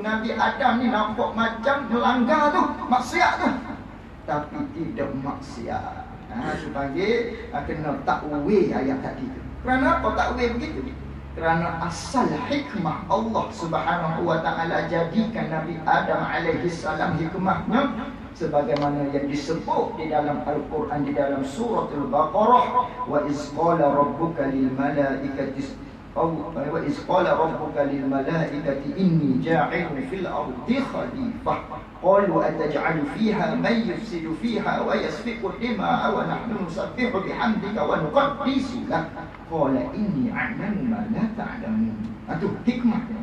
Nabi Adam ni nampak macam melanggar tu, maksiat tu, tapi tidak maksiat. Itu panggil kena takwil ayat tadi tu. Kerana apa takwil begitu? Kerana asal hikmah Allah Subhanahu wa taala jadikan Nabi Adam alaihi salam, hikmahnya sebagaimana yang disebut di dalam Al-Quran, di dalam surah Al-Baqarah, wa iz qala rabbuka lil malaikati وَإِذْ قَالَ رَبُّكَ لِلْمَلَائِكَةِ إِنِّي جَاعِلٌ فِي الْأَرْضِ خَلِيفَةً قَالُوا أَتَجْعَلُ فِيهَا مَن يُفْسِدُ فِيهَا وَيَسْفِكُ الدِّمَاءَ وَنَحْنُ نُسَبِّحُ بِحَمْدِكَ وَنُقَدِّسُ لَكَ قَالَ إِنِّي أَعْلَمُ مَا لَا تَعْلَمُونَ. Itu hikmahnya.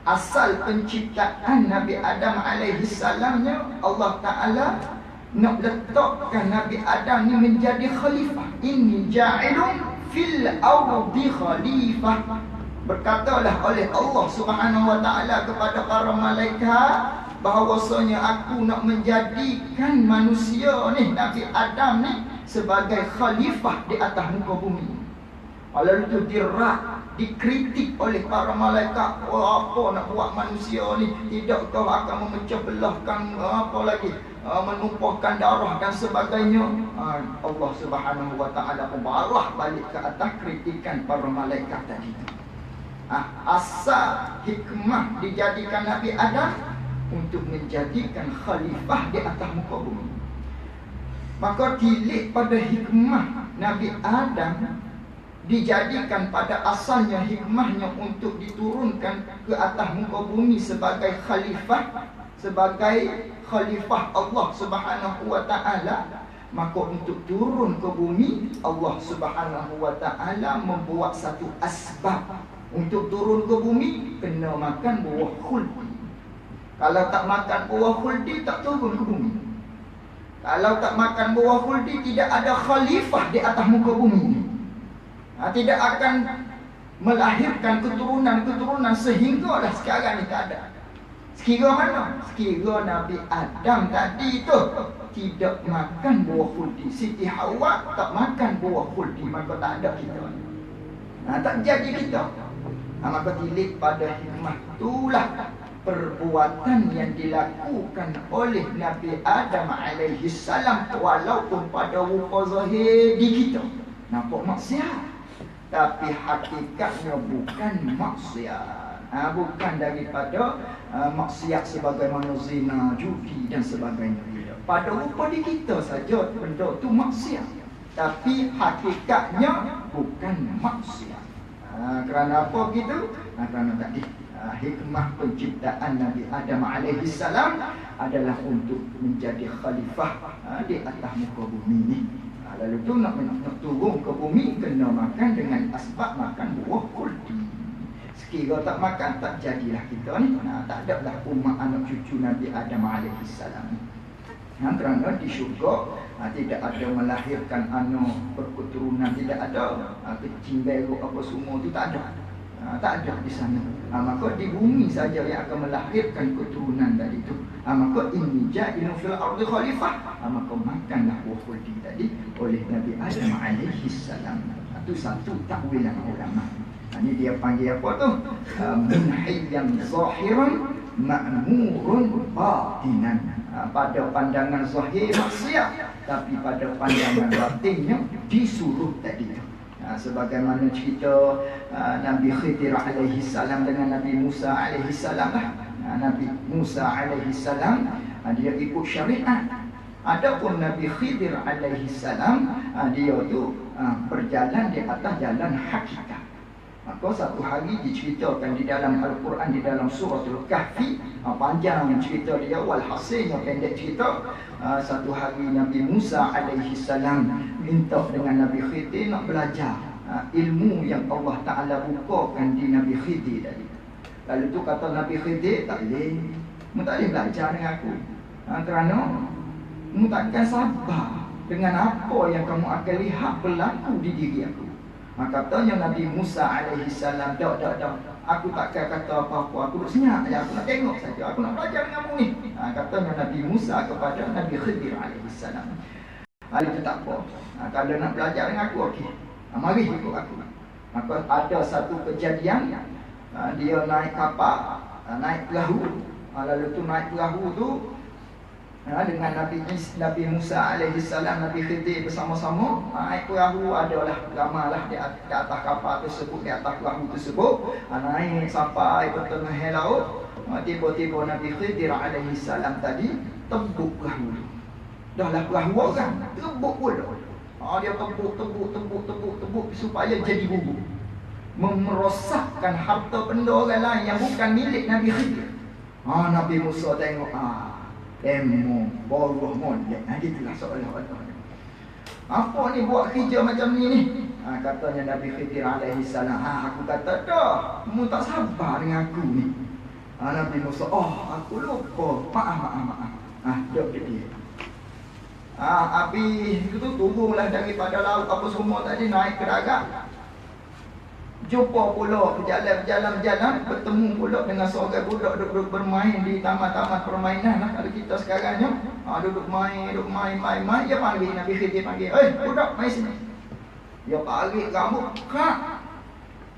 Asal penciptaan Nabi Adam alaihi salamnya, Allah Ta'ala nak letakkan Nabi Adam ni menjadi khalifah. Inni ja'ilun fil ardi khalifah. Berkatalah oleh Allah Subhanahu wa taala kepada para malaikat bahawasanya aku nak menjadikan manusia ni, Nabi Adam ni, sebagai khalifah di atas muka bumi. Lalu itu dikritik oleh para malaikat. Apa nak buat manusia ni? Tidakkah akan memecah belahkan apa lagi, menumpahkan darah dan sebagainya? Allah Subhanahu wa taala membalas balik ke atas kritikan para malaikat tadi. Asal hikmah dijadikan Nabi Adam untuk menjadikan khalifah di atas muka bumi. Maka tilik pada hikmah Nabi Adam dijadikan pada asalnya, hikmahnya untuk diturunkan ke atas muka bumi sebagai khalifah, sebagai khalifah Allah Subhanahu wa taala. Maka untuk turun ke bumi, Allah Subhanahu wa taala membuat satu asbab. Untuk turun ke bumi kena makan buah khuldi. Kalau tak makan buah khuldi, tak turun ke bumi. Kalau tak makan buah khuldi, tidak ada khalifah di atas muka bumi. Tidak akan melahirkan keturunan-keturunan sehinggalah sekarang ni tak ada. Sekira mana? Sekira Nabi Adam tadi tu tidak makan buah khuldi, Siti Hawa tak makan buah khuldi, maka tak ada kita. Tak jadi kita. Maka tilik pada hikmah itulah perbuatan yang dilakukan oleh Nabi Adam alaihi salam, walaupun pada rupa zahir di kita nampak maksiat, tapi hakikatnya bukan maksiat. Bukan daripada maksiat sebagaimana zina, judi dan sebagainya. Pada rupa di kita saja benda tu maksiat, tapi hakikatnya bukan maksiat. Kerana apa begitu? Kerana tadi hikmah penciptaan Nabi Adam alaihi salam adalah untuk menjadi khalifah di atas muka bumi ni. Lalu tu nak turun ke bumi kena makan dengan asbab makan buah khuldi. Sekira tak makan, tak jadilah kita ni. Tak ada lah umat anak cucu Nabi Adam alaihi salam. Kerana di syurga tidak ada melahirkan anak berketurunan, tidak ada kecing beruk apa semua tu, tak ada. Tak ada di sana. Maka di bumi saja yang akan melahirkan keturunan tadi tu. Maka inni ja'ilun fil ardi khalifah. Maka makanlah buah khuldi tadi oleh Nabi Adam alaihi salam. Itu satu takwilan ulama. Ini dia panggil apa tu? Munhiyyan zahiran ma'murun batinan. Pada pandangan zahir maksiat, tapi pada pandangan batinnya disuruh tadi. Sebagaimana cerita Nabi Khidir alaihi salam dengan Nabi Musa alaihi salam lah. Nabi Musa alaihi salam dia ikut syariat. Adapun Nabi Khidir alaihi salam dia tu berjalan di atas jalan hakikat. Maka satu hari diceritakan di dalam Al-Quran, di dalam surah Al-Kahfi, panjang cerita dia, walhasilnya pendek cerita. Satu hari Nabi Musa alaihi salam minta dengan Nabi Khidir nak belajar ilmu yang Allah Ta'ala bukakan di Nabi Khidir tadi. Lalu tu kata Nabi Khidir, tak boleh belajar dengan aku, kerana kamu takkan sabar dengan apa yang kamu akan lihat berlaku di diri aku. Maka katanya Nabi Musa alaihi salam, tak, aku takkan kata apa-apa, aku bersenyap saja, aku nak tengok saja, aku nak belajar dengan kamu ni. Katanya Nabi Musa kepada Nabi Khidir alaihi salam, itu tak apa, kalau nak belajar dengan aku, okey, mari ikut aku. Maka ada satu kejadian, dia naik kapal naik perahu. Lalu tu naik perahu tu dengan Nabi Musa alaihi salam, Nabi Khidir bersama-sama naik perahu. Adalah ramalah di atas kapal tersebut, di atas perahu tersebut. Naik sampai ke tengah laut. Tiba-tiba Nabi Khidir alaihi salam tadi tebuk perahu. Dah lah perahu orang, tebuk pula. Dia tebuk supaya jadi bubur, merosakkan harta benda orang lain yang bukan milik Nabi Khidir. Nabi Musa tengok, demo boroh molek. Gitulah seolah-olah. Apa ni buat kerja macam ni? Katanya Nabi Khidir alaihi salam, aku kata dah, kamu tak sabar dengan aku ni. Nabi Musa, aku lupa. Maaf. Dok dia. Habis itu turunlah daripada laut apa semua tadi, naik ke darat. Jumpa pula berjalan, bertemu pula dengan seorang budak duduk bermain di taman-taman permainan lah. Kalau kita sekarang ni duduk main. Dia panggil, Nabi Khidir panggil, budak main sini. Dia tarik rambut,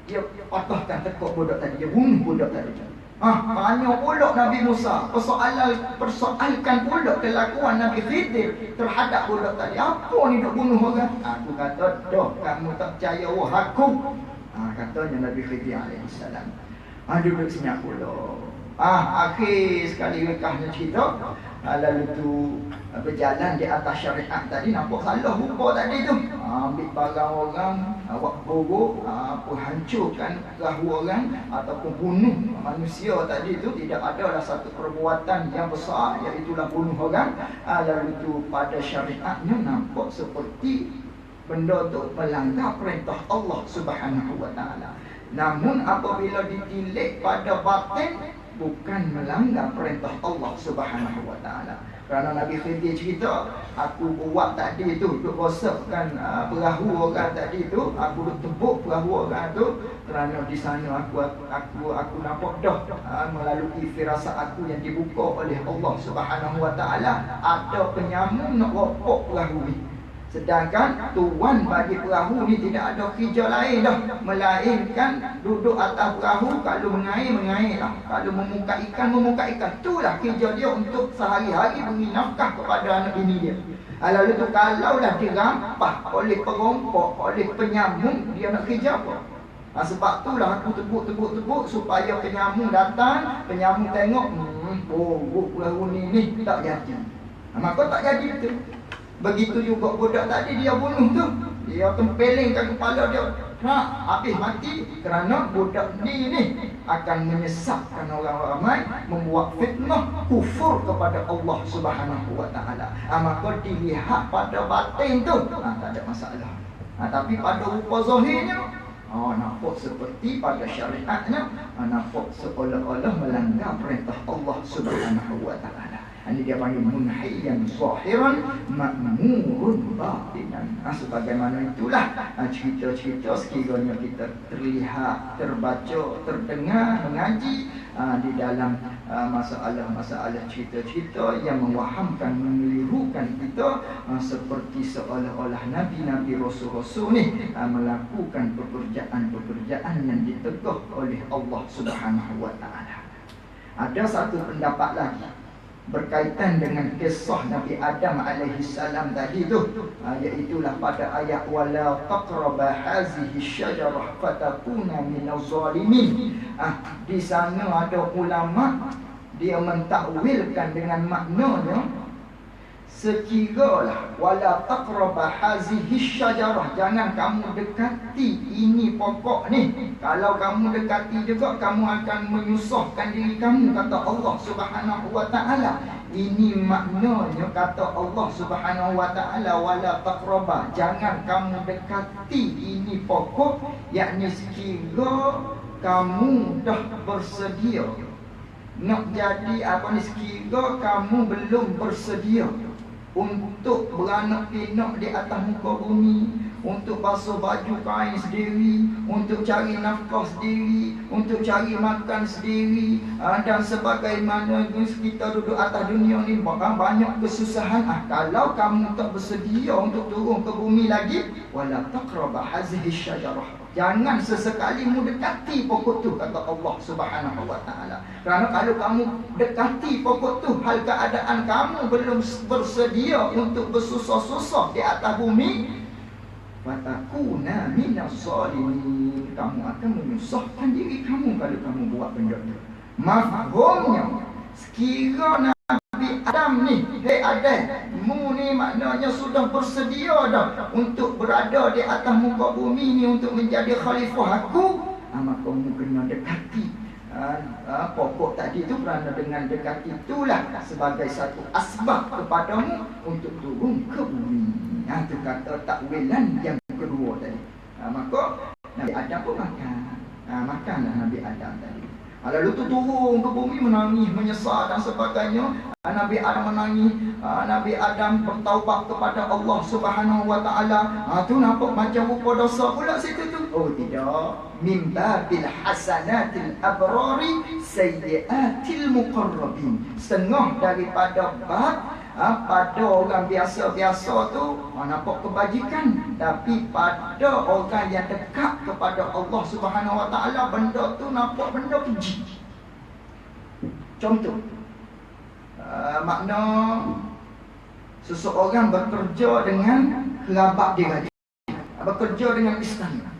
dia patahkan tekuk budak tadi, dia bunuh budak tadi. Tanya pula Nabi Musa, persoalkan pula kelakuan Nabi Khidir terhadap budak tadi. Apa ni duk bunuh orang? Aku kata, kamu tak percaya aku. Katanya Nabi Khidir alaihi salam. Duduk senyap pula. Akhir sekali rekahnya cerita, lalu tu berjalan di atas syariat tadi, nampak salah rupa tadi tu. Ambil barang orang, awak borok, hancurkan perahu orang ataupun bunuh manusia tadi tu. Tidak adalah satu perbuatan yang besar, iaitulah bunuh orang. Lalu tu pada syariatnya nampak seperti benda tu melanggar perintah Allah Subhanahu wa taala. Namun apabila ditilik pada batin, bukan melanggar perintah Allah Subhanahu wa taala. Kerana Nabi Khidir cerita, aku buat tadi tu, duk rosakkan perahu orang tadi tu, aku duk tebuk perahu orang tu, kerana di sana aku nampak dah melalui firasat aku yang dibuka oleh Allah Subhanahu wa taala, ada penyamung nak ropok perahu ni. Sedangkan tuan bagi perahu ni tidak ada kerja lain dah, melainkan duduk atas perahu. Kalau mengair lah, kalau memuka ikan. Itulah kerja dia untuk sehari-hari beri nafkah kepada anak bini dia. Lalu tu kalaulah dirampas oleh perompok, oleh penyambung, dia nak kerja apa? Sebab itulah aku tebuk supaya penyambung datang. Penyambung tengok, perahu ni tak jadi. Maka tak jadi betul. Begitu juga budak tadi, dia bunuh tu, dia tempelengkan kepala dia, habis mati. Kerana budak ni akan menyesatkan orang ramai, membuat fitnah kufur kepada Allah Subhanahu wa taala. Maka dilihat pada batin tu, tak ada masalah. Tapi pada rupa zahirnya, nampak seperti pada syariatnya, nampak seolah-olah melanggar perintah Allah Subhanahu wa taala. Ini dia panggil munhayyan zahiran ma'murun batinan. Sebagaimana itulah cerita-cerita sekiranya kita terlihat, terbaca, terdengar, mengaji di dalam masalah-masalah cerita-cerita yang mewahamkan, mengelirukan kita, seperti seolah-olah Nabi-Nabi, Rasul-Rasul ni melakukan pekerjaan-pekerjaan yang ditegah oleh Allah Subhanahu wa taala. Ada satu pendapat lagi berkaitan dengan kisah Nabi Adam alaihi salam tadi tu, iaitulah pada ayat wala taqraba hazihi syajarah fatakuna minaz zalimin. Di sana ada ulama dia mentakwilkan dengan maknanya, sekiralah wala taqraba hazihi syajarah, jangan kamu dekati ini pokok ni. Kalau kamu dekati juga, kamu akan menyusahkan diri kamu, kata Allah Subhanahu wa taala. Ini maknanya, kata Allah Subhanahu wa taala, wala taqraba, jangan kamu dekati ini pokok, yakni sekira kamu dah bersedia nak jadi sekira kamu belum bersedia untuk beranak pinak di atas muka bumi, untuk basuh baju kain sendiri, untuk cari nafkah sendiri, untuk cari makan sendiri, dan sebagaimana kita duduk atas dunia ni banyak kesusahan. Kalau kamu tak bersedia untuk turun ke bumi lagi, wala taqraba hazihi syajarah, jangan sesekali mu dekati pokok tu, kata Allah Subhanahu wa taala. Kerana kalau kamu dekati pokok tu, hal keadaan kamu belum bersedia untuk bersusah-susah di atas bumi, fatakuna minas zalimin, kamu akan menyusahkan diri kamu kalau kamu buat benda tu. Mafhumnya, sekira Nabi Adam ni, hei Adam, mu ni maknanya sudah bersedia dah untuk berada di atas muka bumi ni untuk menjadi khalifah aku, maka mu kena dekati pokok tadi tu, kerana dengan dekati itulah sebagai satu asbab kepadamu untuk turun ke bumi. Itu kata takwilan yang kedua tadi. Maka Nabi Adam pun makan. Makanlah Nabi Adam tadi. Lalu tu turun ke bumi menangis, menyesal dan sebagainya. Nabi Adam menangis. Nabi Adam bertaubat kepada Allah Subhanahu wa taala. Tu nampak macam rupa dosa pula situ tu. Oh tidak. Min babil hasanatil abrari sayyiatil muqarrabin. Setengah daripada bab pada orang biasa-biasa tu nampak kebajikan, tapi pada orang yang dekat kepada Allah Subhanahu wa taala, benda tu nampak benda keji. Contoh, makna seseorang bekerja dengan kerabat dia, bekerja dengan istana,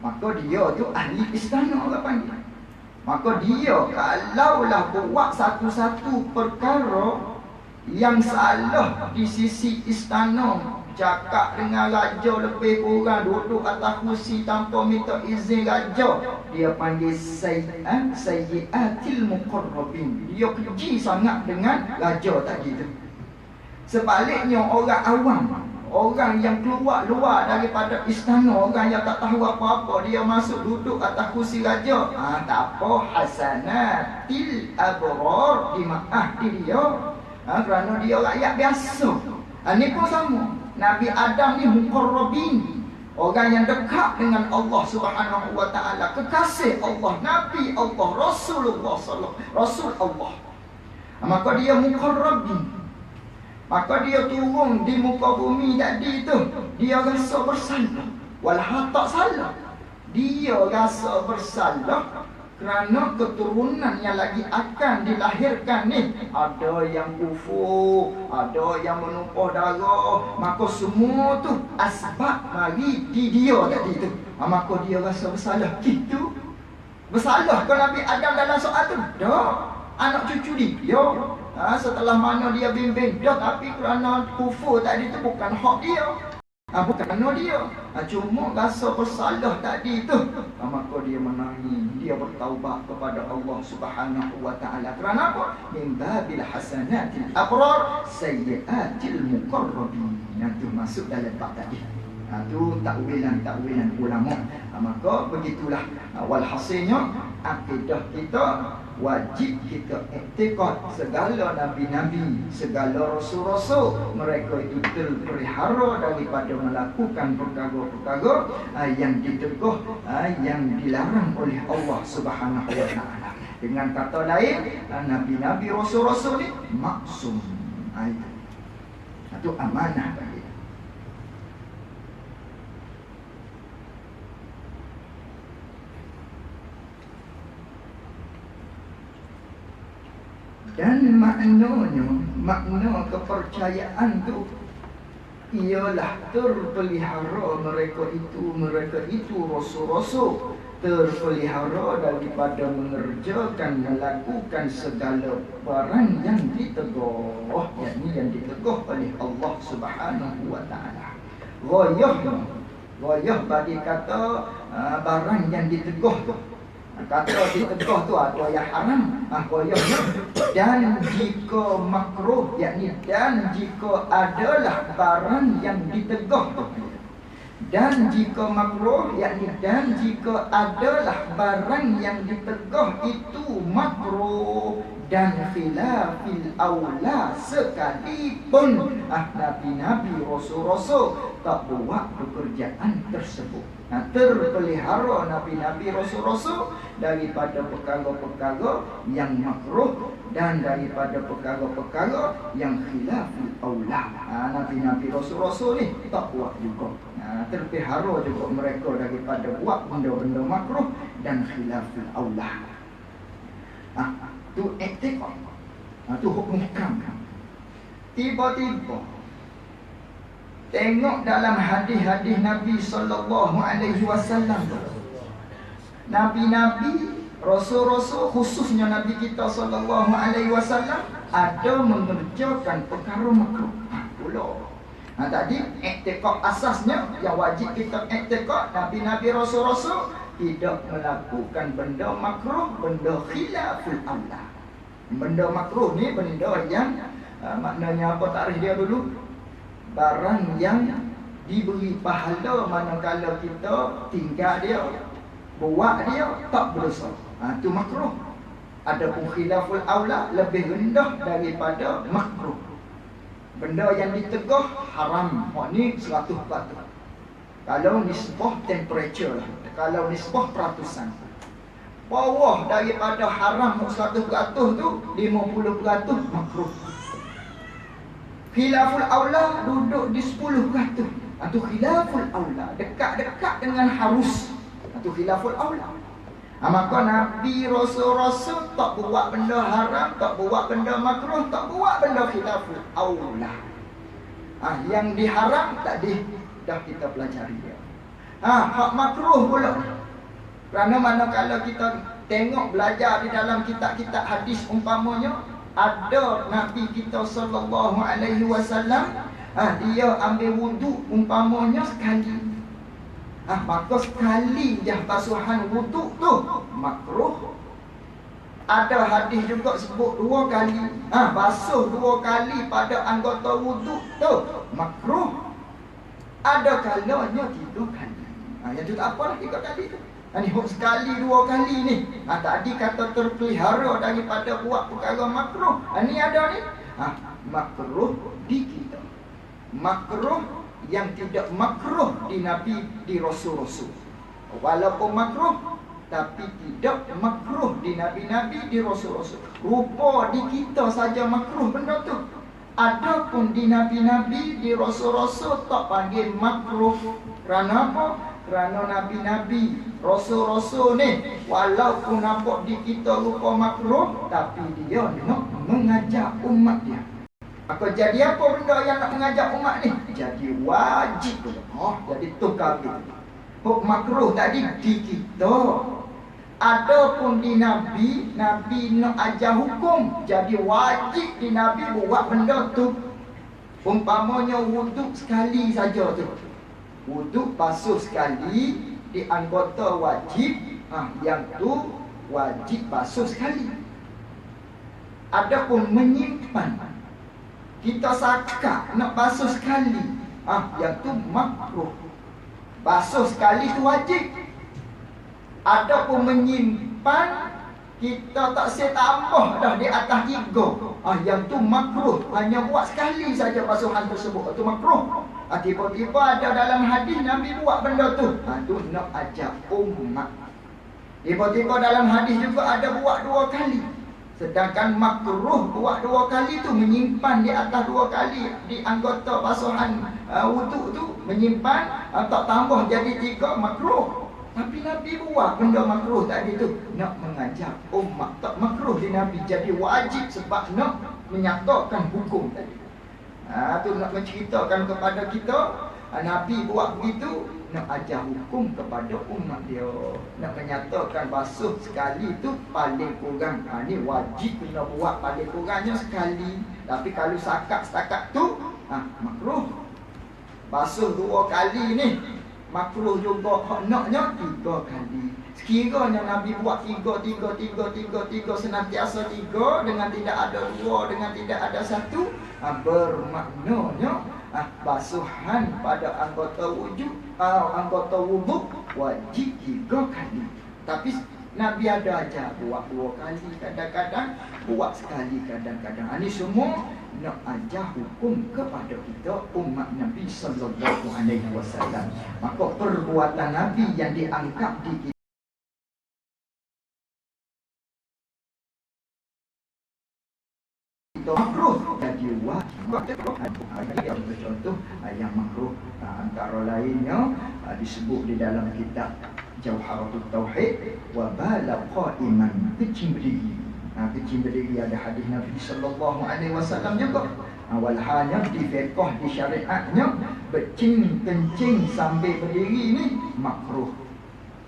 maka dia tu ahli istana orang panggil. Maka dia kalaulah buat satu-satu perkara yang salah di sisi istana, cakap dengan raja lebih kurang, duduk atas kursi tanpa minta izin raja, dia panggil sayyiatil muqarrabin. Dia keji sangat dengan raja tadi tu. Sebaliknya orang awam, orang yang keluar daripada istana, orang yang tak tahu apa-apa, dia masuk duduk atas kursi raja, tak apa, hasanatil abrar, dimaafkan dia. Kerana dia rakyat biasa. Ini pun sama. Nabi Adam ni muqarrabin, orang yang dekat dengan Allah Subhanahu wa taala, kekasih Allah, Nabi Allah, Rasulullah sallallahu Rasul Allah. Maka dia muqarrabin. Maka dia turun di muka bumi tadi tu, dia rasa bersalah. Walau tak salah, dia rasa bersalah kerana keturunan yang lagi akan dilahirkan ni, ada yang kufur, ada yang menumpah darah. Maka semua tu asbab mari di dia tadi tu. Maka dia rasa bersalah. Gitu bersalah ke Nabi Adam dalam soal tu? Tak. Anak cucu dia, setelah mana dia bimbing dia, tapi kerana kufur tadi tu bukan hak dia, bukan kerana dia, cuma rasa bersalah tadi tu, maka dia menangis, dia bertaubat kepada Allah Subhanahu wa taala. Kerana apa? Min babil hasanatil abrar sayyiatil muqarrabin. Itu masuk dalam bab tadi. Itu takwilan ulama. Maka begitulah walhasilnya akidah kita wajib kita iktikad segala nabi-nabi, segala rasul-rasul, mereka itu terpelihara daripada melakukan perkara-perkara yang ditegah, yang dilarang oleh Allah Subhanahu wa taala. Dengan kata lain, nabi-nabi, rasul-rasul ni maksum. Itu amanah bagi. Dan makna kepercayaan tu ialah terpelihara mereka itu rasul-rasul, terpelihara daripada mengerjakan, melakukan segala barang yang ditegah, yakni yang ditegah oleh Allah Subhanahu wa taala. Ghayah bagi kata barang yang ditegah tu. Kata ditegah tu ada yang haram, dan jika makruh, yakni dan jika adalah barang yang ditegah tu, dan jika makruh, yakni dan jika adalah barang yang ditegah itu makruh, dan khilafil aula sekalipun nabi-nabi rasul-rasul tak buat pekerjaan tersebut. Terpelihara nabi-nabi rasul-rasul daripada perkara-perkara yang makruh dan daripada perkara-perkara yang khilafil aula. Nabi-nabi rasul-rasul ni tak buat juga. Terpelihara juga mereka daripada buat benda-benda makruh dan khilafil aula. Tu etikot. Tu hukum hukam. Tiba-tiba tengok dalam hadis-hadis Nabi SAW. Nabi-nabi, rasul-rasul, khususnya Nabi kita SAW ada mengerjakan perkara makruh. Pula. Tadi etikot asasnya yang wajib kita etikot Nabi-nabi, rasul-rasul tidak melakukan benda makruh, benda khilaful aula. Benda makruh ni benda yang maknanya apa takrif dia dulu? Barang yang diberi pahala manakala kita tinggal dia, buat dia tak berdosa. Itu makruh. Adapun khilaful aula lebih rendah daripada makruh. Benda yang ditegah haram. Ni 100%. Kalau nisbah temperature lah. Kalau nisbah peratusan, bawah daripada haram 100% tu 50% makruh. Khilaful aula duduk di 10%. Itu khilaful aula, dekat-dekat dengan harus. Itu khilaful aula. Maka Nabi rasul-rasul tak buat benda haram, tak buat benda makruh, tak buat benda khilaful aula. Yang diharam tadi dah kita pelajari dia. Hak makruh pula. Kerana manakala kita tengok belajar di dalam kitab-kitab hadis umpamanya ada Nabi kita SAW, dia ambil wuduk umpamanya sekali. Maka sekali je basuhan wuduk tu makruh. Ada hadis juga sebut 2 kali. Basuh 2 kali pada anggota wuduk tu makruh. Ada kalanya 3 kali. Yang tu tak apalah 3 kali tu. Ni sekali 2 kali ni. Tadi kata terpelihara daripada buat perkara makruh. Ni ada ni. Makruh di kita. Makruh yang tidak makruh di Nabi, di Rasul-Rasul. Walaupun makruh, tapi tidak makruh di Nabi-Nabi, di Rasul-Rasul. Rupa di kita saja makruh benda tu. Adapun di Nabi-Nabi, di Rasul-Rasul tak panggil makruh. Kerana apa? Kerana Nabi-Nabi, Rasul-Rasul ni walaupun nampak di kita rupa makruh, tapi dia nak mengajak umat dia. Maka jadi apa benda yang nak mengajak umat ni? Jadi wajib. Jadi tukar gitu. Makruh tadi di kita. Adapun di Nabi, Nabi nak ajar hukum, jadi wajib di Nabi buat benda tu. Umpamanya wuduk sekali saja tu. Wuduk basuh sekali di anggota wajib, yang tu wajib basuh sekali. Adapun menyimpan, kita sakat nak basuh sekali, yang tu makruh. Basuh sekali tu wajib. Adapun menyimpan, kita tak saya tambah dah di atas 3. Yang tu makruh. Hanya buat sekali saja basuhan tersebut. Itu makruh. Tiba-tiba ada dalam hadis Nabi buat benda tu. Tu nak ajak umat. Tiba-tiba dalam hadis juga ada buat 2 kali. Sedangkan makruh buat 2 kali tu menyimpan di atas 2 kali di anggota basuhan wuduk tu, menyimpan tak tambah jadi 3 makruh. Tapi Nabi buat benda makruh tadi tu nak mengajak umat. Tak makruh di Nabi, jadi wajib sebab nak menyatakan hukum tadi. Tu nak menceritakan kepada kita, Nabi buat begitu nak ajar hukum kepada umat dia. Nak menyatakan basuh sekali tu paling kurang. Ni wajib kena buat paling kurangnya sekali. Tapi kalau setakat tu makruh. Basuh 2 kali ni makruh juga. Naknya 3 kali. Sekiranya Nabi buat 3 senantiasa 3 dengan tidak ada 2, dengan tidak ada 1, bermaknanya basuhan pada anggota wuduk wajib 3 kali. Tapi Nabi ada ajar buat 2 kali, kadang-kadang buat sekali, kadang-kadang. Ini semua nak ajar hukum kepada kita umat Nabi sallallahu alaihi wasallam. Maka perbuatan Nabi yang diangkat di makruh jadi wajib. Contoh yang makruh antara lainnya disebut di dalam kitab Jauharatul Tauhid wa bala qa'iman, kecing berdiri. Kecing berdiri ada hadis Nabi sallallahu alaihi wasallam juga. Walhanya di fiqh di syariatnya bercing kencing sambil berdiri ni makruh.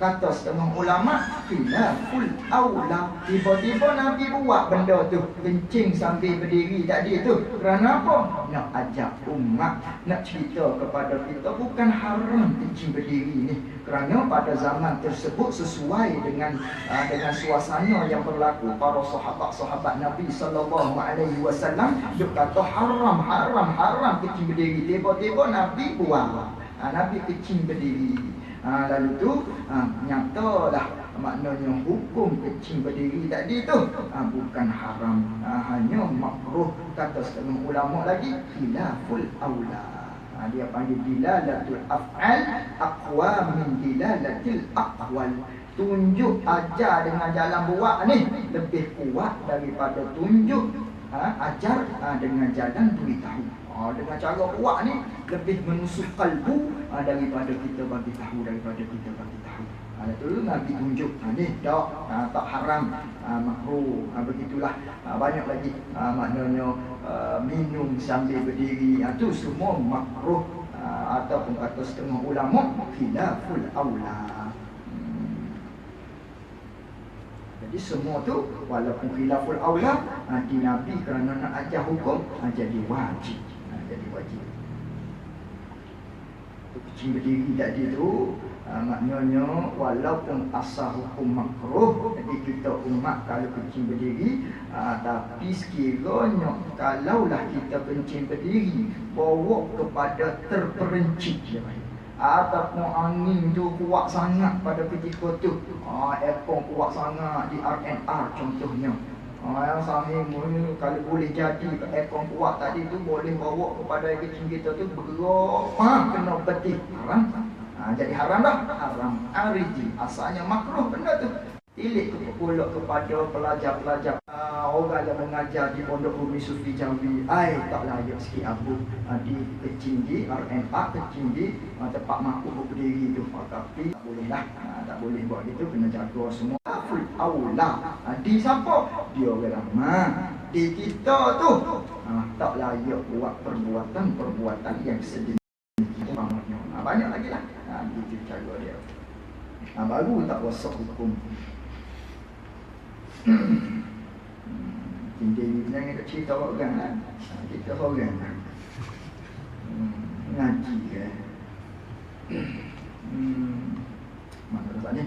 Kata setengah ulama, khilaful aula. Tiba-tiba Nabi buat benda tu, kencing sambil berdiri tadi tu. Kerana apa? Nak ajak umat, nak cerita kepada kita bukan haram kencing berdiri ni. Kerana pada zaman tersebut sesuai dengan suasana yang berlaku, para sahabat-sahabat Nabi sallallahu alaihi wasallam dia kata haram kencing berdiri. Tiba-tiba Nabi buat. Nabi kencing berdiri. Lalu tu nyatalah maknanya hukum kecing berdiri tadi tu bukan haram, hanya makruh. Kata setengah ulama lagi khilaful aula. Dia panggil dilalatul af'al aqwa min dilalatil aqwal. Tunjuk ajar dengan jalan buat ni lebih kuat daripada tunjuk ajar dengan jalan beritahu. Dengan cara buat ni lebih menusuk kalbu daripada kita bagi tahu. Itu Nabi tunjuk ni tak haram, makruh, begitulah. Banyak lagi maknanya minum sambil berdiri, itu semua makruh, ataupun kata setengah ulama khilaful aula. Jadi semua tu walaupun khilaful aula di Nabi kerana nak ajar hukum jadi wajib. Kecing berdiri tadi tu maknanya walaupun asal hukum makruh, jadi kita umat kalau kecing berdiri, tapi sekiranya kalaulah kita kencing berdiri bawa kepada terperencit ataupun angin tu kuat sangat pada ketika tu, aircon kuat sangat di R&R contohnya, yang sahih kalau boleh jadi aircon kuat tadi tu boleh bawa kepada air kecing kita tu bergerak, kena betih, haram. Jadi haram dah, haram ariji, asalnya makruh benda tu. Tilik pula kepada pelajar-pelajar orang yang mengajar di Pondok Umi Sufi Jambi, tak layak sikit abu di kecing di R&R, kecing di tempat makruh berdiri tu. Tapi tak boleh lah, tak boleh buat gitu, kena jaga semua. Full aula. Di siapa? Dia orang ramah. Di kita tu tak layak buat perbuatan yang sedemikian. Banyak lagi lah. Itu cara dia. Baru tak rosak hukum. Jadi jangan cerita orang lah. Kita orang lah. Ngaji kan. Mana rasa ni?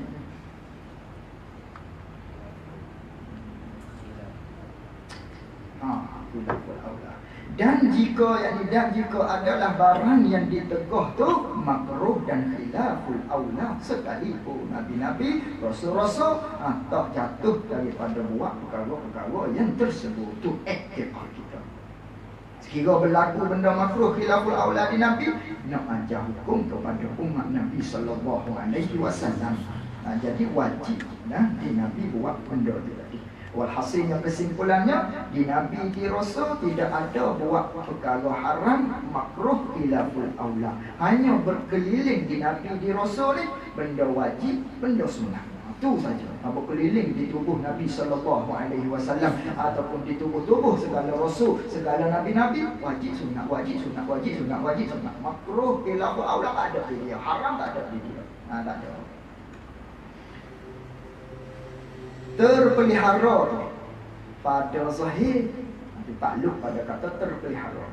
Khilaful aula. Dan jika adalah barang yang ditegah tu makruh dan khilaful aula, sekalipun nabi-nabi, rasul-rasul tak jatuh daripada buat perkara-perkara yang tersebut tu iktikad kita. Sekira berlaku benda makruh khilaful aula di nabi, nak ajar hukum kepada umat Nabi sallallahu alaihi wasallam. Jadi wajib di nabi buat benda tu tadi. Walhasilnya kesimpulannya, di Nabi, di Rasul tidak ada buat perkara haram, makruh, khilaful aula. Hanya berkeliling di Nabi, di Rasul ni benda wajib, benda sunnah. Itu saja. Berkeliling di tubuh Nabi sallallahu alaihi wasallam ataupun di tubuh-tubuh segala Rasul, segala Nabi-Nabi, wajib sunnah, wajib sunnah, wajib sunnah, wajib sunnah. Makruh, khilaful aula tak ada di dia. Haram tak ada di dia. Tak ada. Terpelihara pada zahir, ditakluk pada kata terpelihara.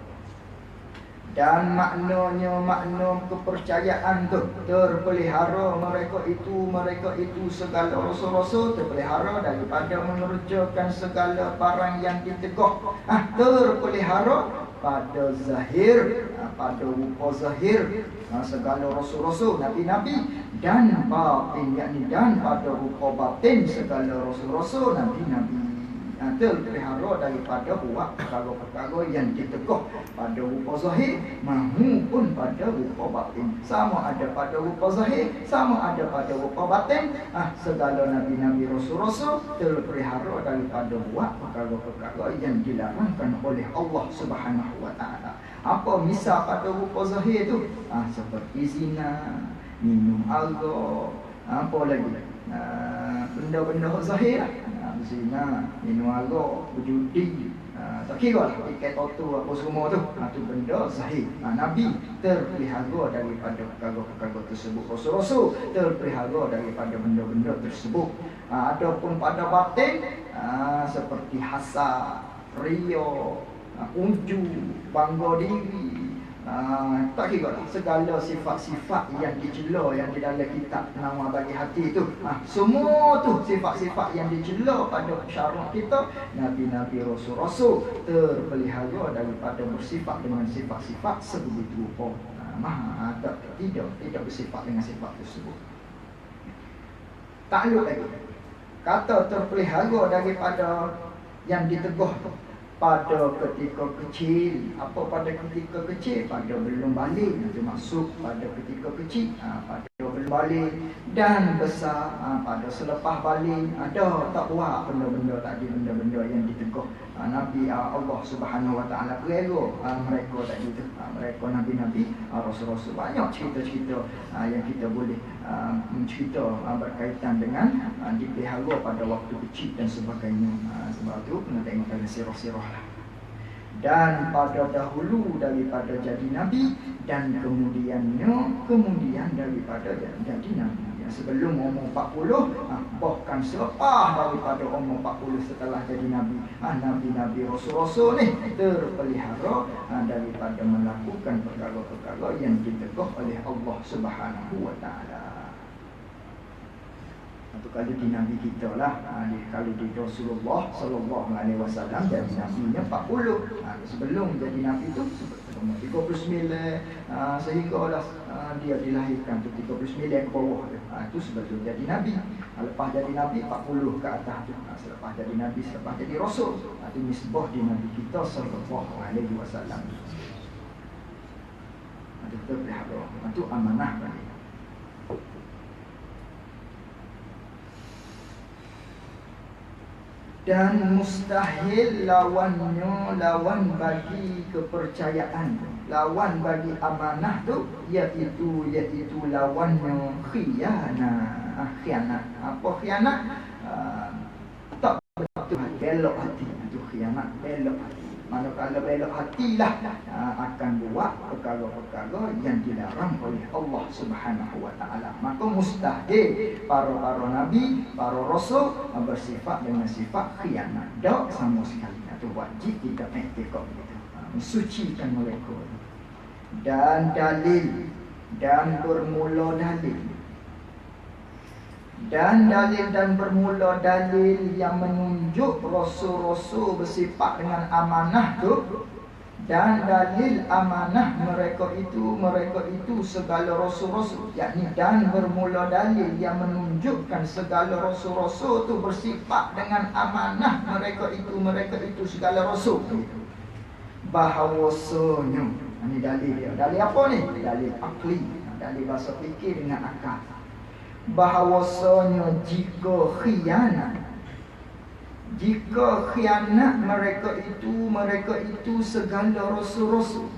Dan makna kepercayaan tu terpelihara, mereka itu segala rasul-rasul terpelihara daripada mengerjakan segala barang yang ditegak. Terpelihara pada zahir, pada rupa zahir segala rasul-rasul, nabi-nabi, dan batin, yakni dan pada rupa batin segala rasul-rasul, nabi-nabi. Terpelihara daripada buat perkara-perkara yang diteguh pada rupa zahir maupun pada rupa batin. Sama ada pada rupa zahir, sama ada pada rupa batin. Segala nabi-nabi rasul-rasul terpelihara daripada buat perkara-perkara yang dilarangkan oleh Allah Subhanahu wa taala. Apa misal pada rupa zahir tu? Seperti zina, minum alkohol, apa lagi? Benda-benda zahir lah. Zina, minum alkohol, berjudi, tak kira lah, ikat toto apa semua tu. Itu benda zahir. Nabi terpelihara daripada perkara-perkara tersebut. Rasul-rasul terpelihara daripada benda-benda tersebut. Adapun pada batin, seperti hasad, riya, unju, bangga diri, tak kira lah, segala sifat-sifat yang dicela yang di dalam kitab Nawar Bagi Hati tu, semua tu sifat-sifat yang dicela pada syarak kita. Nabi-nabi rasul-rasul terpelihara daripada bersifat dengan sifat-sifat sebegitu rupa. Tidak bersifat dengan sifat tersebut. Takluk lagi, kata terpelihara daripada yang diteguh tu pada ketika kecil. Apa pada ketika kecil? Pada belum balik. Itu maksud pada ketika kecil, pada belum balik. Dan besar, pada selepas balik. Ada tak buat benda-benda tadi, benda-benda yang diteguh. Nabi Allah Subhanahu wa taala perera mereka tadi tu. Mereka nabi-nabi, rasul-rasul. Banyak cerita-cerita yang kita boleh cerita berkaitan dengan dipelihara pada waktu kecil dan sebagainya. Sebab tu kena tengok dalam sirah-sirah lah. Dan pada dahulu daripada jadi nabi, dan kemudian daripada jadi nabi. Sebelum umur 40, bahkan selepas daripada umur 40 setelah jadi nabi, nabi-nabi rasul-rasul ni terpelihara daripada melakukan perkara-perkara yang diteguh oleh Allah Subhanahu wa taala. Itu kalau di Nabi kita lah, kalau di Rasulullah sallallahu alaihi wasallam jadi nabinya 40. Sebelum jadi nabi tu 39, sehinggalah dia dilahirkan tu 39 ke bawah tu. Itu sebelum jadi nabi. Lepas jadi nabi 40 ke atas tu. Selepas jadi nabi, selepas jadi rasul, itu nisbah di nabi kita sallallahu alaihi wasallam. Itu terpelihara. Itu amanah bagi. Dan mustahil lawannya, lawan bagi kepercayaan, lawan bagi amanah tu, iaitu lawannya khianat. Apa khianat? Tak betul, belok hati. Itu khianat, belok hati. Manakala belok hatilah akan buat perkara-perkara yang dilarang oleh Allah Subhanahu wa taala. Maka mustahil para nabi, para rasul bersifat dengan sifat khianat. Tak sama sekali. Itu wajib kita iktikad gitu. Mensucikan mereka. Dan dalil dan bermula dalil. Dan bermula dalil yang menunjuk rasul-rasul bersifat dengan amanah tu. Dan dalil amanah mereka itu segala rasul-rasul, yakni dan bermula dalil yang menunjukkan segala rasul-rasul tu bersifat dengan amanah mereka itu segala rasul. Bahawasanya, ini dalil dia. Dalil apa ni? Dalil akli, dalil bahasa fikir dengan akal. Bahawasanya jika khianat mereka itu segala rasul-rasul,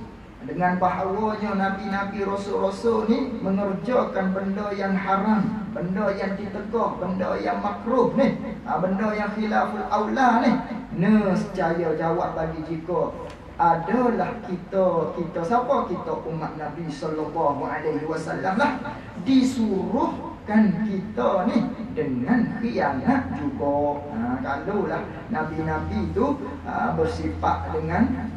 dengan bahawanya nabi-nabi rasul-rasul ni mengerjakan benda yang haram, benda yang ditegur, benda yang makruh ni, benda yang khilaful aula ni, nescaya jawab bagi jika adalah kita siapa? Kita umat Nabi sallallahu alaihi wasallam lah, disuruhkan kita ni dengan khianat juga. Kalaulah nabi-nabi tu bersifat dengan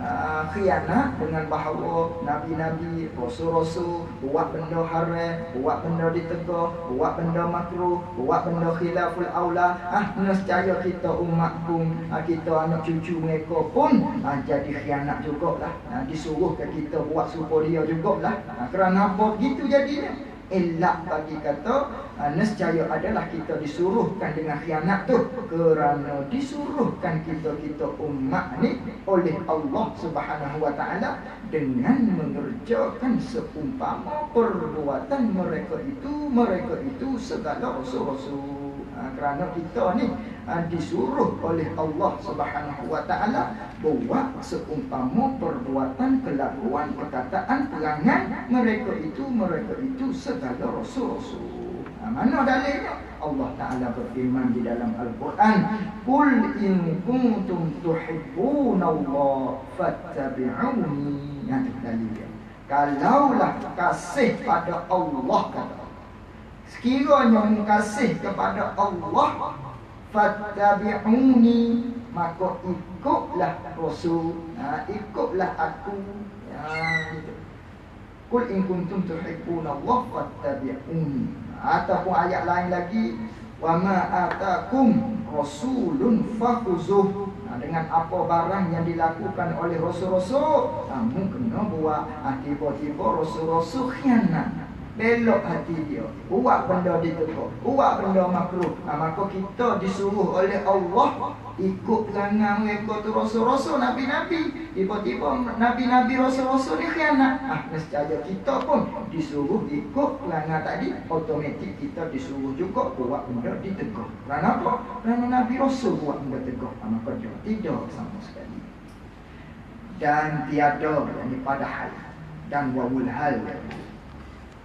khianat, dengan bahawa nabi-nabi rasul-rasul buat benda haram, buat benda ditegur, buat benda makruh, buat benda khilaful aula, nescaya kita umat pun, kita anak cucu mereka pun jadi khianat jugalah. Disuruh ke kita buat supaya dia jugalah. Kerana apa begitu jadinya? Elak bagi kata nescaya adalah kita disuruhkan dengan khianat tu, kerana disuruhkan kita umat ni oleh Allah Subhanahu wa taala dengan mengerjakan seumpama perbuatan mereka itu segala rasul-rasul. Kerana kita ni disuruh oleh Allah Subhanahu wa taala buat seumpama perbuatan, kelakuan, perkataan, perangai mereka itu segala rasul-rasul. Mana dalilnya? Allah Taala berfirman di dalam Al-Quran, "Qul in kuntum tuhibbunallaha fattabi'uni." Itu dalilnya. Kalaulah kasih pada Allah, kata, sekiranya kasih kepada Allah, fattabi'uni, maka ikutlah Rasul, ikutlah aku. Gitu. Qul in kuntum tuhibbunallaha fattabi'uni. Ataupun ayat lain lagi, wa ma atakum rasulun fakhuzuh. Dengan apa barang yang dilakukan oleh rasul-rasul, kamu kena buat. Tiba-tiba rasul-rasul khianat, belok hati dia, buat benda ditegur, buat benda makruh. Maka kita disuruh oleh Allah ikut langgar mereka tu rasul-rasul, nabi-nabi. Tiba-tiba nabi-nabi rasul-rasul ni khianat, nescaya kita pun disuruh ikut langgar tadi. Automatik kita disuruh juga buat benda ditegur. Kerana apa? Kerana nabi rasul buat benda tegur. Maka dia tidak sama sekali. Dan tiada, ini padahal dan wawul hal,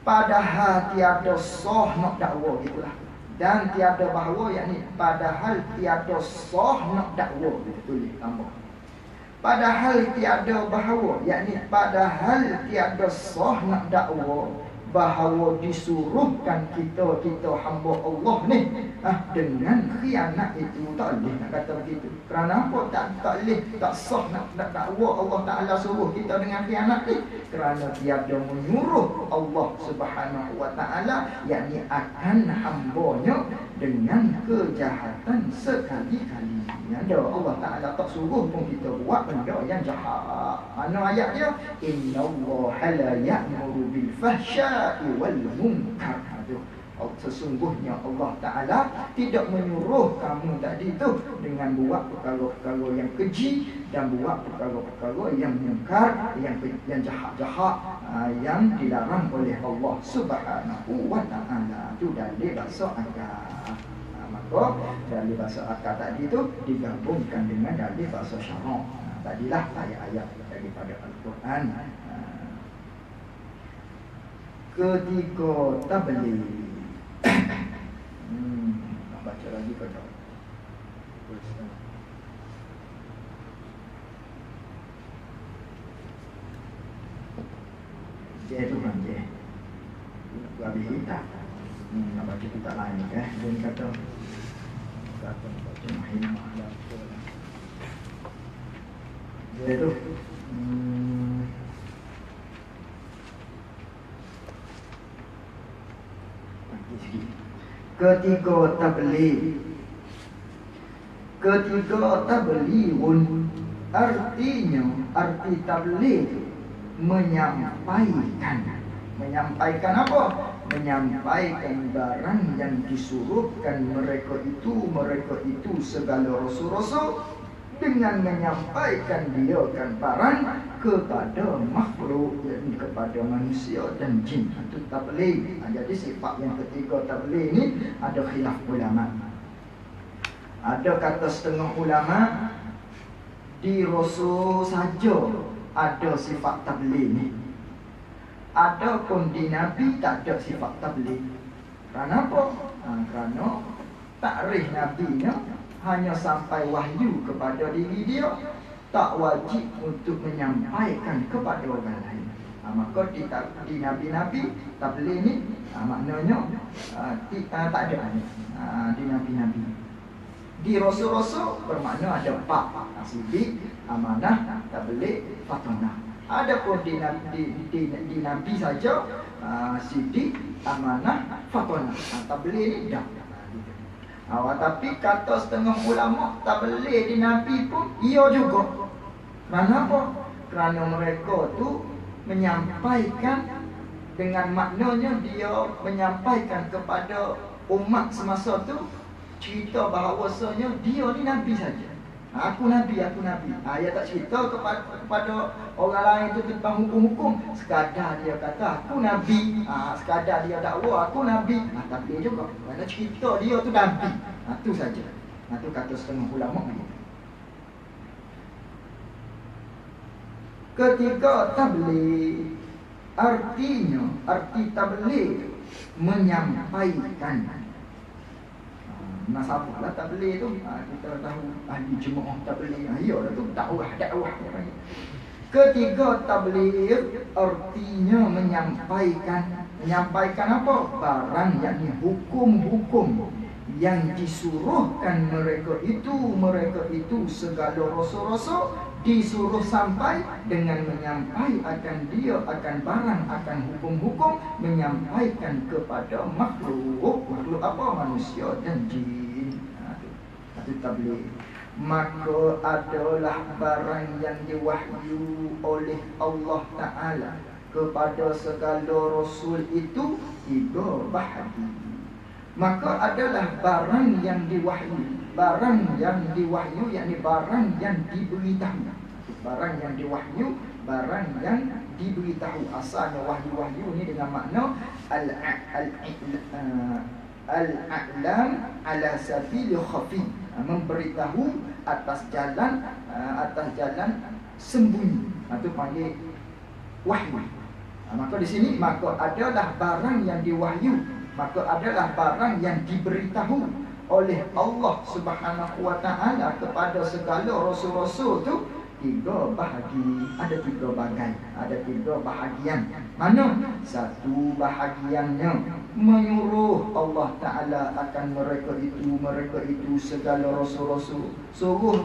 padahal tiada sah nak dakwa, gitulah. Dan tiada bahawa, yakni padahal tiada sah nak dakwa, kita tulis tambah. Padahal tiada bahawa, yakni padahal tiada sah nak dakwa bahawa disuruhkan kita hamba Allah ni dengan khianat itu. Tak boleh nak kata begitu. Kerana apa? Tak boleh, tak sah nak dakwa Allah Ta'ala suruh kita dengan khianat ni. Kerana tiada menyuruh Allah Subhanahu wa Ta'ala, yakni akan hambanya dengan kejahatan sekali-kali. Ada Allah Ta'ala tak suruh pun kita buat benda yang jahat. Mana ayat dia? Innallaha la ya'muru bil fahsya'i wal munkar. Sesungguhnya Allah Ta'ala tidak menyuruh kamu tadi tu dengan buat perkara-perkara yang keji dan buat perkara-perkara yang munkar, yang jahat-jahat, yang dilarang oleh Allah Subhanahu wa Ta'ala. Itu dalil bahasa akal. Maka dalil bahasa akal tadi tu digabungkan dengan dalil bahasa syarak. Tadilah ayat-ayat daripada Al-Quran. Ketika tabligh, nak baca lagi ke tak? Dia tu kan dia habis kita nak baca kitab lain, dia kata baca mahimah lah, dia tu Ketiga tablighun, artinya, arti tabligh menyampaikan apa? Menyampaikan barang yang disuruhkan mereka itu segala rasul-rasul, dengan menyampaikan biarkan barang kepada makhluk, yakni kepada manusia dan jin. Itu tabligh. Jadi sifat yang ketiga tabligh ni ada khilaf ulama. Ada kata setengah ulama di rasul saja ada sifat tabligh ni. Ada pun di nabi tak ada sifat tabligh. Kerana apa? Kerana takrif nabinya hanya sampai wahyu kepada diri dia, tak wajib untuk menyampaikan kepada orang lain. Maka di nabi-nabi tabligh ni maknanya tak ada di nabi-nabi. Di rasul-rasul bermakna ada 4: sidik, amanah, tabligh, fatanah. Ada pun di nabi saja sidik, amanah, fatanah. Tabligh ni dah. Tapi kata setengah ulama tabligh di nabi pun ia juga. Kenapa? Kerana mereka tu menyampaikan dengan maknanya dia menyampaikan kepada umat semasa tu cerita bahawasanya dia ni nabi saja. Aku nabi. Dia tak cerita kepada orang lain tu tentang hukum-hukum. Sekadar dia kata aku nabi. Sekadar dia dakwa aku nabi. Tak boleh juga. Kerana cerita dia tu nabi. Tu saja. Tu kata setengah ulama begitu. Ketiga, tabligh. Arti tabligh menyampaikan. Nasabahlah tabligh tu. Kita tahu ahli jemaah tabligh. Ya tu dakwah. Ketiga, tabligh artinya menyampaikan. Menyampaikan apa? Barang yakni hukum-hukum yang disuruhkan mereka itu segala rasul-rasul disuruh sampai dengan menyampaikan dia akan barang, akan hukum-hukum, menyampaikan kepada makhluk apa? Manusia dan jin. Itu tabligh. Maka adalah barang yang diwahyu oleh Allah Ta'ala kepada segala rasul itu 3 bahagi. Maka adalah barang yang diwahyu. Barang yang diwahyu yakni barang yang diberitahu. Barang yang diwahyu, barang yang diberitahu. Asalnya wahyu ni dengan makna al-a'lam ala sabil khafi, memberitahu atas jalan sembunyi. Itu panggil wahyu. Maka di sini maka adalah barang yang diwahyu, maka adalah barang yang diberitahu oleh Allah Subhanahu wa Ta'ala kepada segala rasul-rasul tu 3 bahagi. Ada 3 bahagian. Ada 3 bahagian. Mana? Satu bahagiannya menyuruh Allah Ta'ala akan mereka itu segala rasul-rasul. Suruh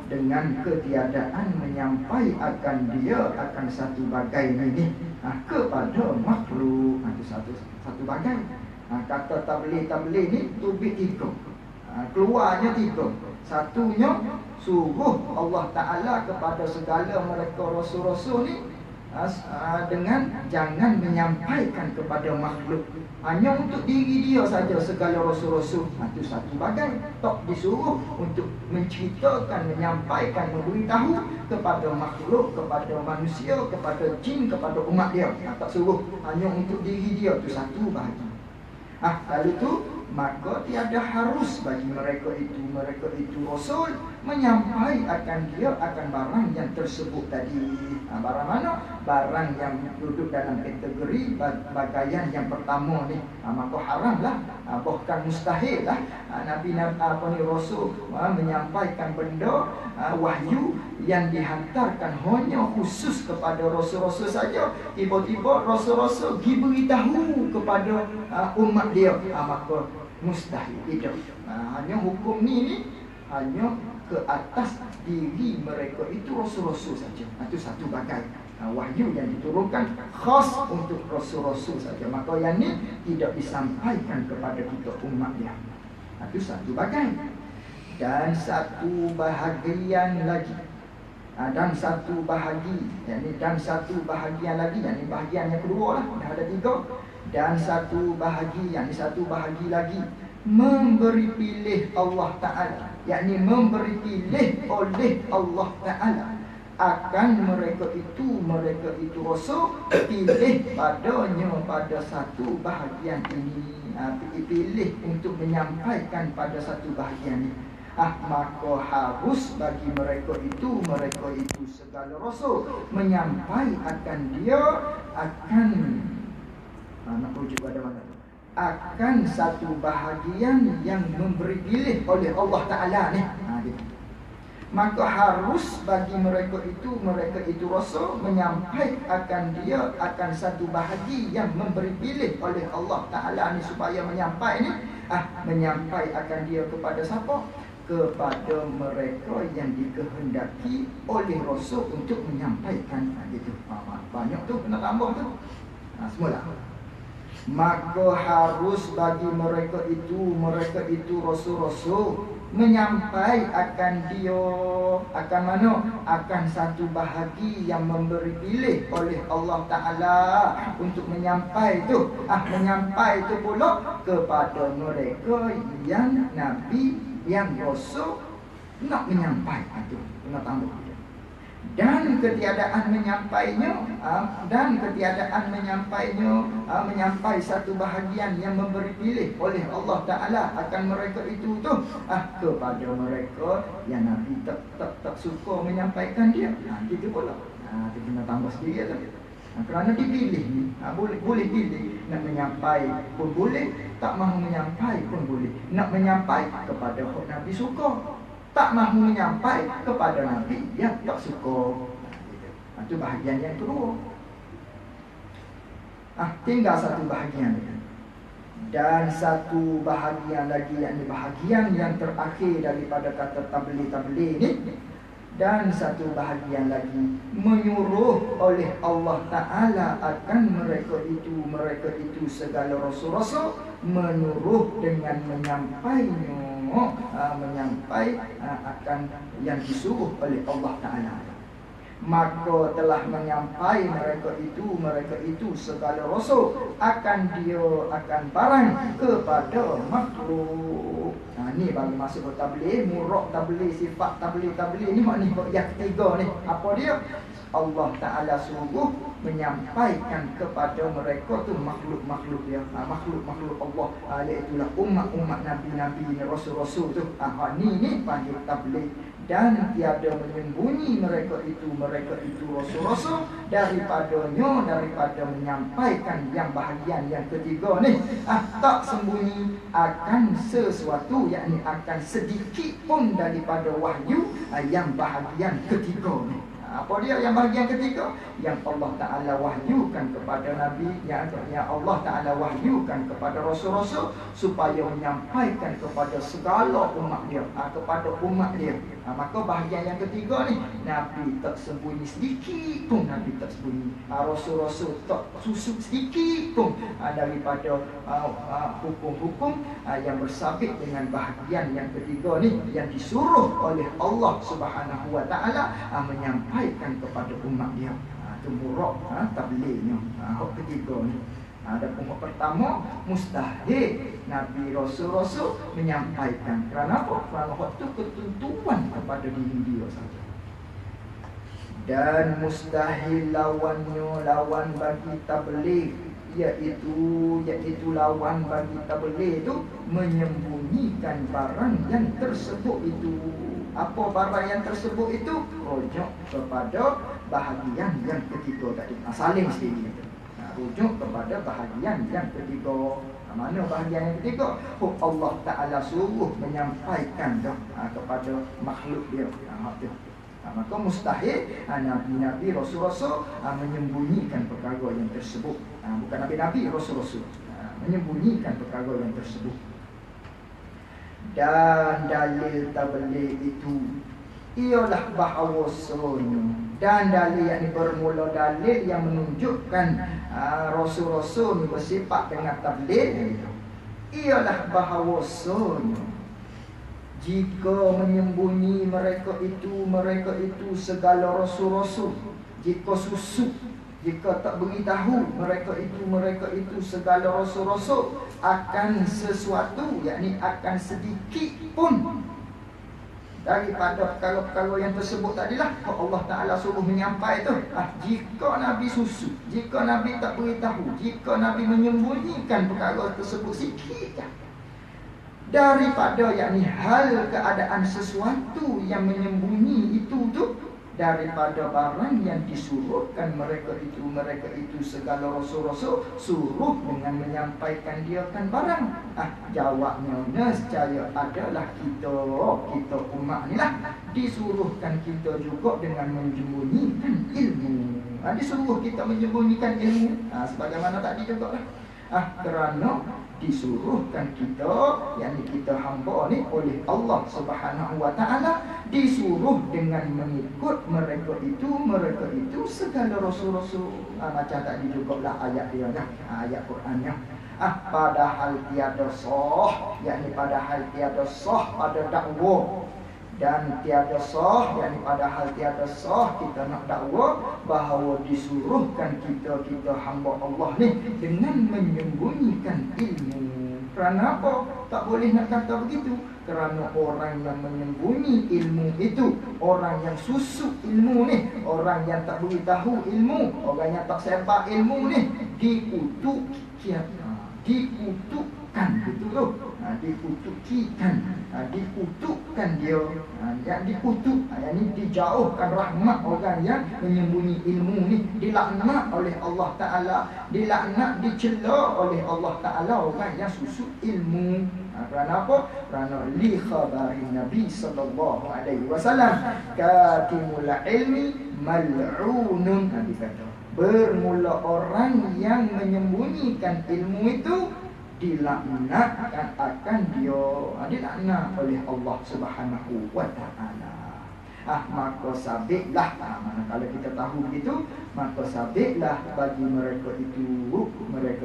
dengan ketiadaan menyampaikan dia akan satu bahagian ini kepada makhluk. Itu satu bahagian. Kata tabligh ni tubik 3. Keluarnya 3. Satunya suruh Allah Ta'ala kepada segala mereka rasul-rasul ni dengan jangan menyampaikan kepada makhluk, hanya untuk diri dia saja segala rasul-rasul. Itu satu bahagian. Tak disuruh untuk menceritakan, menyampaikan, memberitahu kepada makhluk, kepada manusia, kepada jin, kepada umat dia. Tak suruh, hanya untuk diri dia. Itu satu bahagian. Lalu tu maka tiada harus bagi mereka itu rasul menyampaikan dia akan barang yang tersebut tadi. Barang mana? Barang yang duduk dalam kategori bahagian yang pertama ni. Maka haramlah, bahkan mustahillah Nabi rasul menyampaikan benda wahyu yang dihantarkan hanya khusus kepada rasul-rasul saja. Tiba-tiba rasul-rasul diberitahu kepada umat dia. Maka mustahil tidak. Hanya hukum ni hanya ke atas diri mereka itu rasul-rasul saja. Itu satu bahagian. Wahyu yang diturunkan khas untuk rasul-rasul saja. Maka yang ni tidak disampaikan kepada kita umat dia. Itu satu bahagian. Dan satu bahagian lagi. Dan satu bahagian lagi, yakni bahagian yang kedua lah. Dah ada 3. Dan satu bahagi lagi memberi pilih Allah Ta'ala, yakni memberi pilih oleh Allah Ta'ala akan mereka itu rasul, pilih padanya pada satu bahagian ini. Pilih untuk menyampaikan pada satu bahagian ini. Maka harus bagi mereka itu segala rasul menyampaikan dia akan nak rujuk pada mana tu? Akan satu bahagian yang memberi pilih oleh Allah Ta'ala ni. Gitu. Maka harus bagi mereka itu rasul menyampaikan dia akan satu bahagi yang memberi pilih oleh Allah Ta'ala ni, supaya menyampaikan dia kepada siapa? Kepada mereka yang dikehendaki oleh rasul untuk menyampaikan. Gitu. Banyak tu kena tambah tu. Semula. Maka harus bagi mereka itu rasul-rasul menyampai akan dia akan mana, akan satu bahagi yang memberi pilih oleh Allah Ta'ala untuk menyampai tu, menyampai tu pula kepada mereka yang Nabi, yang Rasul nak menyampai itu, nak tambah. Dan ketiadaan menyampainya, menyampai satu bahagian yang memberi pilih oleh Allah Ta'ala akan mereka itu tu, kepada mereka yang Nabi tak suka menyampaikan dia. Gitu pula. Kita kena tambah sendiri tu. Kerana dipilih ni, boleh pilih nak menyampai pun boleh, tak mahu menyampai pun boleh. Nak menyampai kepada Nabi suka, tak mahu menyampai kepada Nabi yang tak suka. Itu bahagian yang kedua. Tinggal satu bahagian. Dan satu bahagian lagi, yakni bahagian yang terakhir daripada kata tabligh ni. Dan satu bahagian lagi menyuruh oleh Allah Ta'ala akan mereka itu segala rasul-rasul, menyuruh dengan menyampainya, menyampai akan yang disuruh oleh Allah Ta'ala. Maka telah menyampai mereka itu segala rasul akan barang kepada makhluk. Ni baru masuk ke tabligh, murad tabligh, sifat tabligh ni makni yang ketiga ni. Apa dia? Allah Ta'ala suruh menyampaikan kepada mereka tu makhluk-makhluk dia, makhluk-makhluk Allah, iaitulah umat-umat nabi-nabi, rasul-rasul tu. Ni panggil tabligh. Dan tiada menyembunyi mereka itu rasul-rasul daripada menyampaikan yang bahagian yang ketiga ni. Tak sembunyi akan sesuatu, yakni akan sedikit pun daripada wahyu yang bahagian ketiga ni. Apa dia yang bahagian ketiga? Yang Allah Ta'ala wahyukan kepada Nabi, yang Allah Ta'ala wahyukan kepada Rasul-Rasul supaya menyampaikan kepada segala umat dia, kepada umat dia. Maka bahagian yang ketiga ni, Nabi tak sembunyi sedikit pun, Nabi tak sembunyi. Rasul-Rasul tak susuk sedikit pun daripada hukum-hukum yang bersabit dengan bahagian yang ketiga ni, yang disuruh oleh Allah Subhanahu Wa Ta'ala menyampaikan kepada umat dia. Itu murad tablighnya. Hak ketiga ni. Dan hak pertama, mustahil Nabi Rasul-Rasul menyampaikan. Kerana apa? Kerana hak itu ketentuan kepada diri dia saja. Dan mustahil lawan bagi tabligh, iaitu lawan bagi tabligh itu menyembunyikan barang yang tersebut itu. Apa barang yang tersebut itu? Rujuk kepada bahagian yang ketiga tadi. Saling sendiri. Rujuk kepada bahagian yang ketiga. Mana bahagian yang ketiga? Allah Ta'ala suruh menyampaikan kepada makhluk dia. Maka mustahil Nabi-Nabi, Rasul-Rasul menyembunyikan perkara yang tersebut. Bukan Nabi-Nabi, Rasul-Rasul menyembunyikan perkara yang tersebut. Dan dalil tabligh itu ialah bahawasanya, dan dalil yang bermula dalil yang menunjukkan Rasul-Rasul bersifat dengan tabligh ialah bahawasanya jika menyembunyi mereka itu segala rasul-rasul, jika susuk, jika tak beritahu mereka itu segala rasul-rasul akan sesuatu, yakni akan sedikit pun daripada perkara-perkara yang tersebut tadilah, Allah Ta'ala suruh menyampaikan tu. Jika Nabi susuk, jika Nabi tak beritahu, jika Nabi menyembunyikan perkara tersebut sikit daripada, yakni hal keadaan sesuatu yang menyembunyi itu tu, daripada barang yang disuruhkan mereka itu segala rasul-rasul suruh dengan menyampaikan dia kan barang. Jawabnya nescaya adalah kita umat ni lah disuruhkan kita juga dengan menyembunyikan ilmu. Disuruh kita menyembunyikan ilmu. Sebagaimana tadi juga lah. Kerana disuruhkan kita, yakni kita hamba ni oleh Allah Subhanahu wa taala, disuruh dengan mengikut mereka itu segala rasul-rasul. Macam tadi jugalah ayat dia dah, ayat Qurannya. Padahal tiada sah, yakni padahal tiada sah pada dakwah, dan tiada sah, yakni padahal tiada sah kita nak dakwa bahawa disuruhkan kita hamba Allah ni dengan menyembunyikan ilmu. Kerana apa? Tak boleh nak kata begitu. Kerana orang yang menyembunyi ilmu itu, orang yang susuk ilmu ni, orang yang tak beritahu ilmu, orang yang tak sebar ilmu ni, dikutukkan, betul dikutukkan dia, yang dikutuk, yang ni dijauhkan rahmat orang yang menyembunyi ilmu ni, dilaknat oleh Allah Ta'ala, dilaknat, dicela oleh Allah Ta'ala orang yang susuk ilmu. Kerana apa? Kerana li khabari Nabi sallallahu alaihi wasallam, katimul ilmi mal'unun. Nabi kata, bermula orang yang menyembunyikan ilmu itu dilaknatkan akan dia, dilaknat oleh Allah Subhanahu wa taala. Maka sabitlah, manakala kita tahu begitu, maka sabitlah bagi mereka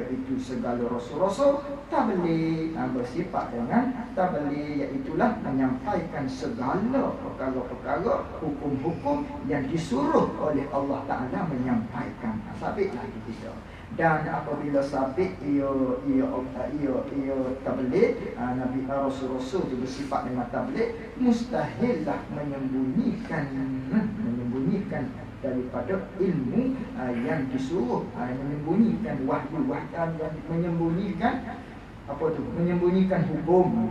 itu segala rasul-rasul tabligh, bersifat dengan tabligh, iaitulah menyampaikan segala perkara-perkara, hukum-hukum yang disuruh oleh Allah Taala menyampaikan. Sabitlah kita. Dan apabila sabit ia tabligh, Nabi Rasul-Rasul itu bersifat dengan tabligh, mustahillah menyembunyikan daripada ilmu yang disuruh, menyembunyikan wahyu, yang menyembunyikan menyembunyikan hukum.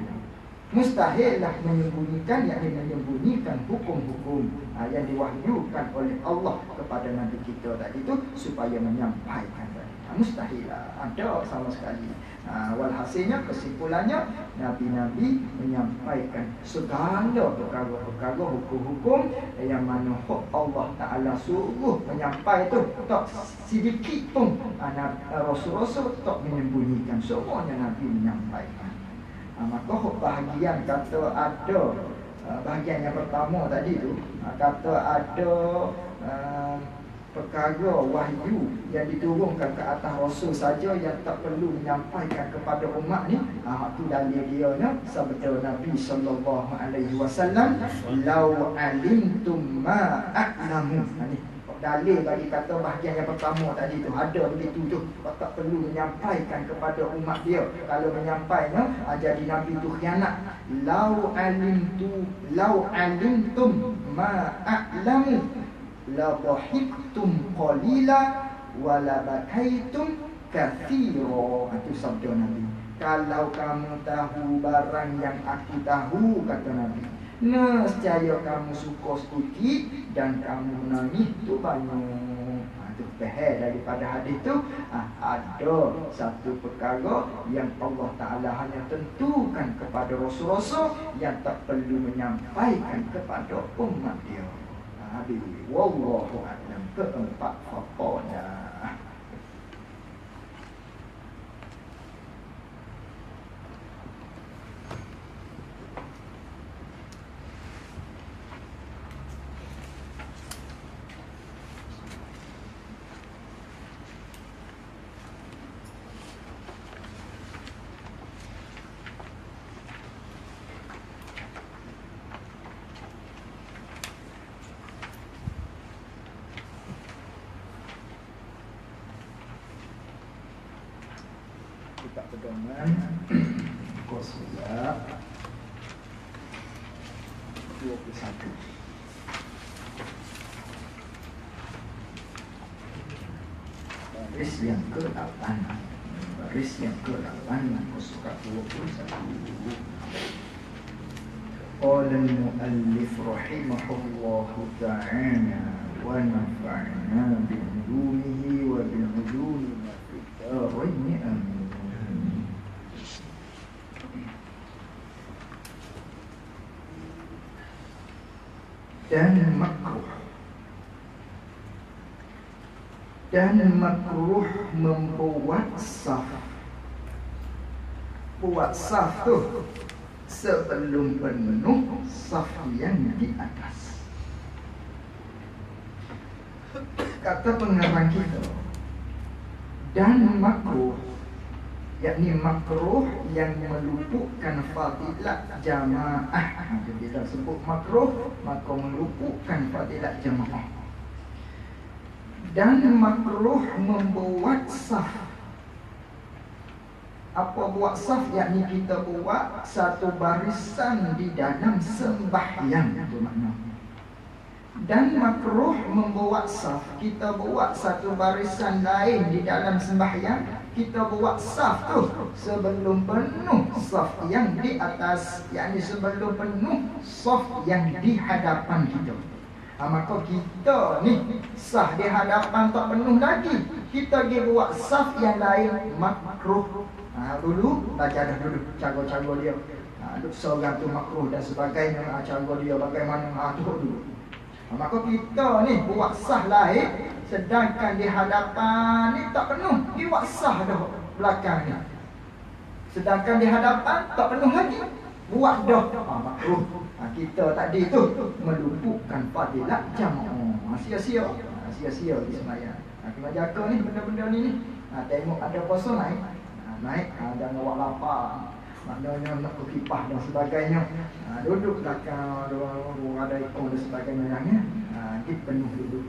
Mustahillah menyembunyikan, yakni menyembunyikan hukum-hukum yang diwahyukan oleh Allah kepada Nabi kita tadi itu supaya menyampaikan. Mustahillah ada sama sekali. Walhasilnya, kesimpulannya, Nabi-Nabi menyampaikan segala perkara-perkara, hukum-hukum yang mana Allah Ta'ala suruh menyampai tu, tak sedikit pun Rasul-Rasul tak menyembunyikan, semuanya Nabi menyampaikan. Maka bahagian kata ada, bahagian yang pertama tadi tu, kata ada perkara wahyu yang diturunkan ke atas Rasul saja yang tak perlu menyampaikan kepada umat ni. Itu dalil dia ni sabda Nabi sallallahu alaihi wasallam, lau alimtum ma a'lamu. Ni dalil bagi kata bahagian yang pertama tadi tu ada begitu tu, tak perlu menyampaikan kepada umat dia. Kalau menyampaikan jadi Nabi tu khianat. Lau alimtum ma a'lamu la dhahiktum qalila wa la bakaitum katsira. Itu sabda Nabi. Kalau kamu tahu barang yang aku tahu, kata Nabi, nescaya kamu suka sedikit dan kamu menangis tu banyak. Itu faham daripada hadis tu. Ada satu perkara yang Allah Ta'ala hanya tentukan kepada Rasul-Rasul yang tak perlu menyampaikan kepada umat dia. Wallahu a'lam. Keempat faktornya. Kita pegangan Qasiyah 21. Baris yang ke-8. Baris yang ke-8 surat 21. Qala al-muallif rahimahullahu ta'ala wa nafa'na bi'ulumihi wa bi'ulumina fid dharain amin. Dan makruh membuat saf buat saf tu sebelum penuh saf yang di atas. Kata pengarang kita, dan makruh, yakni makruh yang meluputkan fadilat jamaah. Jadi dah sebut makruh, maka meluputkan fadilat jamaah. Dan makruh membuat saf. Apa buat saf? Yakni kita buat satu barisan di dalam sembahyang, itu makna. Dan makruh membuat saf, kita buat satu barisan lain di dalam sembahyang, kita buat saf tu sebelum penuh saf yang di atas, yakni sebelum penuh saf yang di hadapan kita. Maka kita ni saf di hadapan tak penuh lagi, kita pergi buat saf yang lain, makruh. Dulu baca dah dulu cara-cara dia. Duk seorang tu makruh dan sebagainya, cara dia bagaimana tu dulu. Maka kita ni buat sah lain, sedangkan di hadapan ni tak penuh, dia buat sah dah belakang ni. Sedangkan di hadapan tak penuh lagi, buat dah makruh. Kita tadi tu meluputkan fadilat jamaah. Sia-sia, sia-sia di sembahyang. Kena jaga ni benda-benda ni. Tengok ada puasa naik, jangan awak lapar. Maknanya nak kukipah dan sebagainya. Duduk belakang, ada ikon dan sebagainya. Kita penuh duduk.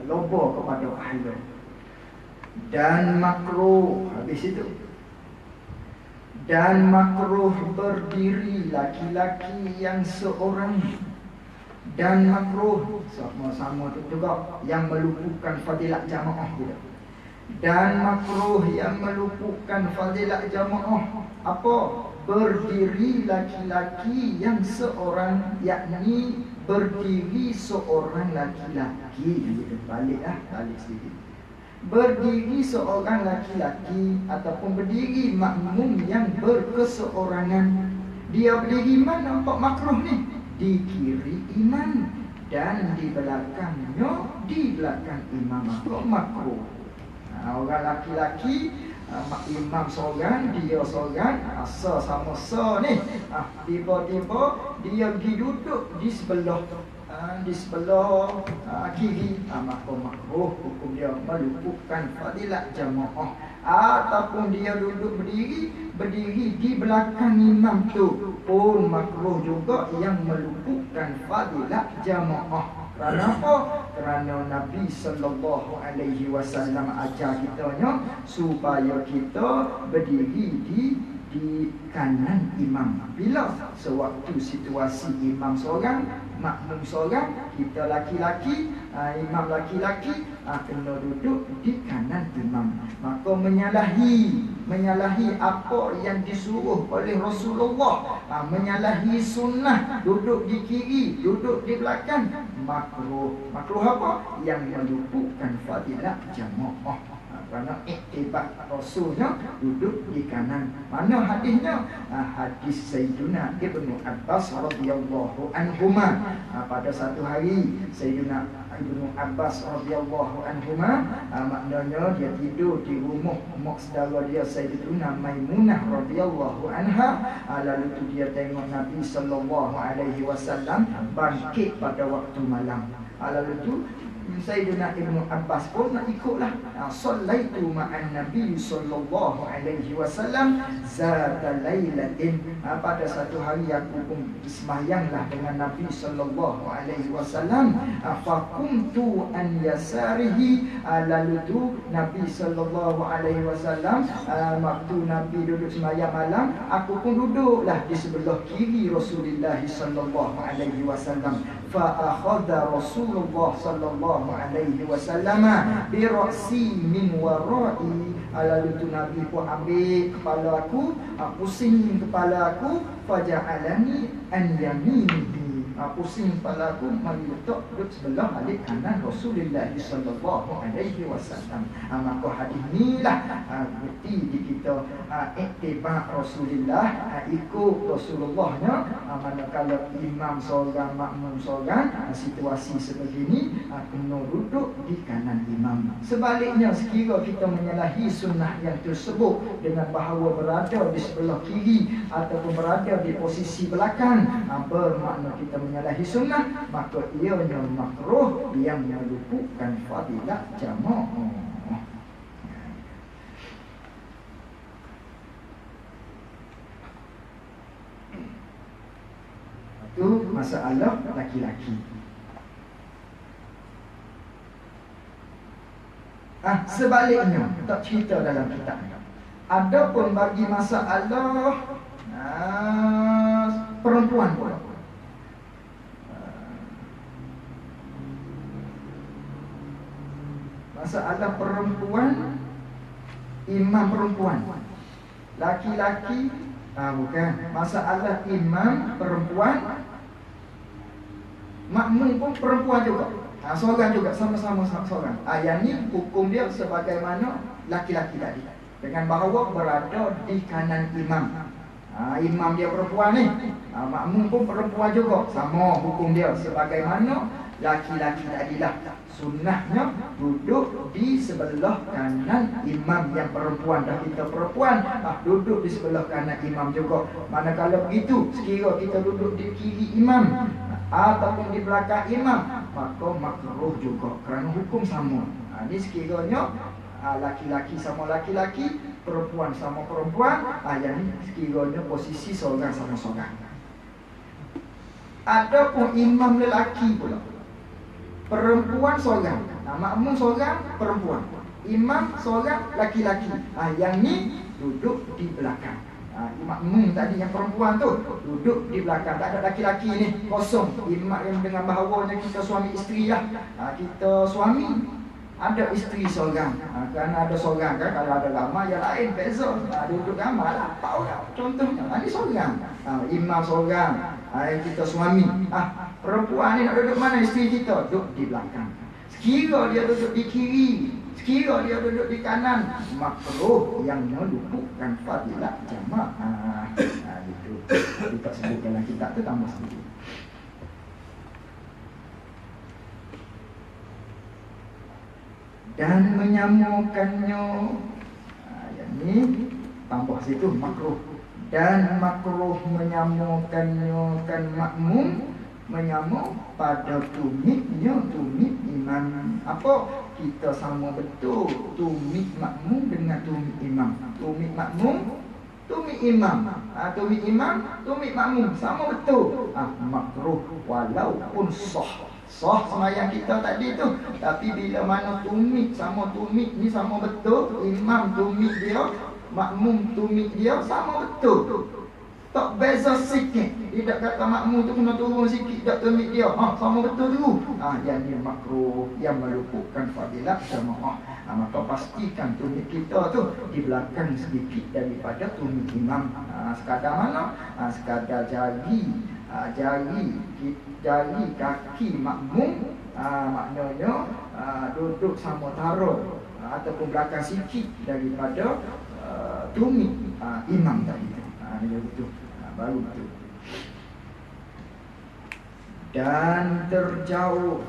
Lobo kepada ahli. Dan makruh, habis itu. Dan makruh berdiri laki-laki yang seorang. Dan makruh, sama-sama itu juga yang meluputkan fadilat jamaah kita. Dan makruh yang meluputkan fadilat jamaah apa? Berdiri laki-laki yang seorang, yakni berdiri seorang laki-laki. Balik sedikit. Berdiri seorang laki-laki ataupun berdiri makmum yang berkeseorangan. Dia berdiri mana? Apa makruh ni? Di kiri imam dan di belakangnya, di belakang imam. Apa makruh? Orang laki-laki, imam seorang, dia seorang, sama-sama ni. Tiba-tiba dia pergi duduk di sebelah kiri. Maka makruh, hukum dia meluputkan fadilat jamaah. Ataupun dia duduk berdiri di belakang imam tu pun makruh juga yang meluputkan fadilat jamaah. Kerana apa? Kerana Nabi sallallahu alaihi wasallam ajar kitanya supaya kita berdiri di kanan imam. Bila sewaktu situasi imam seorang, makmum seorang, kita laki-laki, imam laki-laki, kena duduk di kanan imam. Maka menyalahi apa yang disuruh oleh Rasulullah, menyalahi sunnah, duduk di kiri, duduk di belakang, makruh. Makruh apa? Yang meluputkan fadilat jamaah. Kerana iktibar Rasulnya duduk di kanan. Mana hadisnya? Hadis Sayyidina Ibnu Abbas radhiyallahu anhuma. Pada satu hari Sayyidina Ibnu Abbas radhiyallahu anhuma, maknanya dia tidur di rumah mak saudara dia Sayyidatuna Maimunah radhiyallahu anha. Lalu tu dia tengok Nabi sallallahu alaihi wasallam bangkit pada waktu malam. Lalu tu Sayyidina Ibnu Abbas pun nak ikutlah. Sallaitu ma'an Nabi sallallahu alaihi wasallam zata lailatin. Pada satu hari aku pun sembahyanglah dengan Nabi sallallahu alaihi wasallam. Faqumtu an yasarihi. Lalu tu Nabi sallallahu alaihi wasallam, waktu Nabi duduk sembahyang malam, aku pun duduklah di sebelah kiri Rasulullah sallallahu alaihi wasallam. Fa akhadha Rasulullah sallallahu alaihi wasallam bi ra'si min wara'i. Lalu tu Nabi pun ambil kepala aku, pusing kepala aku, faja'alani an yaminihi. pusing kepalaku mari letak duduk sebelah alik kanan Rasulullah sallallahu alaihi wasallam. Maka hadis inilah bukti di kita iktibar Rasulullah, ikut Rasulullahnya. Manakala imam seorang, makmum seorang, situasi sebegini kena duduk di kanan imam. Sebaliknya, sekira kita menyalahi sunnah yang tersebut dengan bahawa berada di sebelah kiri ataupun berada di posisi belakang, bermakna kita menyalahi sunnah, maka ianya makruh yang meluputkan fadilah jamaah. Itu masalah laki-laki. Sebaliknya, tak cerita dalam kitab. Adapun bagi masalah perempuan pula. Masalah perempuan, imam perempuan. Laki-laki, bukan. Masalah imam perempuan, makmum pun perempuan juga. Seorang juga, sama-sama seorang. Yang ni hukum dia sebagaimana laki-laki tadi, dengan bahawa berada di kanan imam. Imam dia perempuan ni, makmum pun perempuan juga, sama hukum dia sebagaimana laki-laki tadilah. Sunnahnya duduk di sebelah kanan imam yang perempuan. Dah kita perempuan, duduk di sebelah kanan imam juga. Manakala begitu, sekira kita duduk di kiri imam ataupun di belakang imam, maka makruh juga kerana hukum sama. Ini sekiranya laki-laki sama laki-laki, perempuan sama perempuan, yang ini sekiranya posisi seorang sama seorang. Adapun imam lelaki pula, perempuan seorang, makmum seorang perempuan, imam seorang laki-laki. Yang ni duduk di belakang. Makmum tadi yang perempuan tu duduk di belakang, tak ada laki-laki ni, kosong. Imam yang dengan bahawanya kita suami isteri lah. Kita suami ada isteri seorang, kerana ada seorang kan, kalau ada lama yang lain beza. Duduk ramai lah, tahu tak contohnya. Ini seorang, imam seorang, kita suami. Perempuan ni nak duduk mana? Isteri kita duduk di belakang. Sekira dia duduk di kiri, sekira dia duduk di kanan, makruh yang meluputkan fadilah jamaah. Itu kita sebut dalam kitab tu, tambah sedikit. Dan menyamakannya, yang ni tambah situ makruh. Dan makruh menyamakannya kan makmum menyamuk pada tumitnya, tumit imam. Apa? Kita sama betul tumit makmum dengan tumit imam. Tumit makmum, tumit imam. Tumit imam, tumit makmum, sama betul. Makruh walaupun sah semayang kita tadi tu. Tapi bila mana tumit sama tumit ni sama betul, imam tumit dia, makmum tumit dia, sama betul. Tak beza sikit. Tidak kata makmum tu kena turun sikit, tak tumit dia, sama betul dulu. Yang ni makruh yang meluputkan fadilah jamaah. Maka pastikan tumit kita tu di belakang sedikit daripada tumit imam. Sekadar mana? Sekadar jari kaki makmum, maknanya duduk sama taruh ataupun belakang sikit daripada tumit imam tadi. Itu baru itu. Dan terjauh,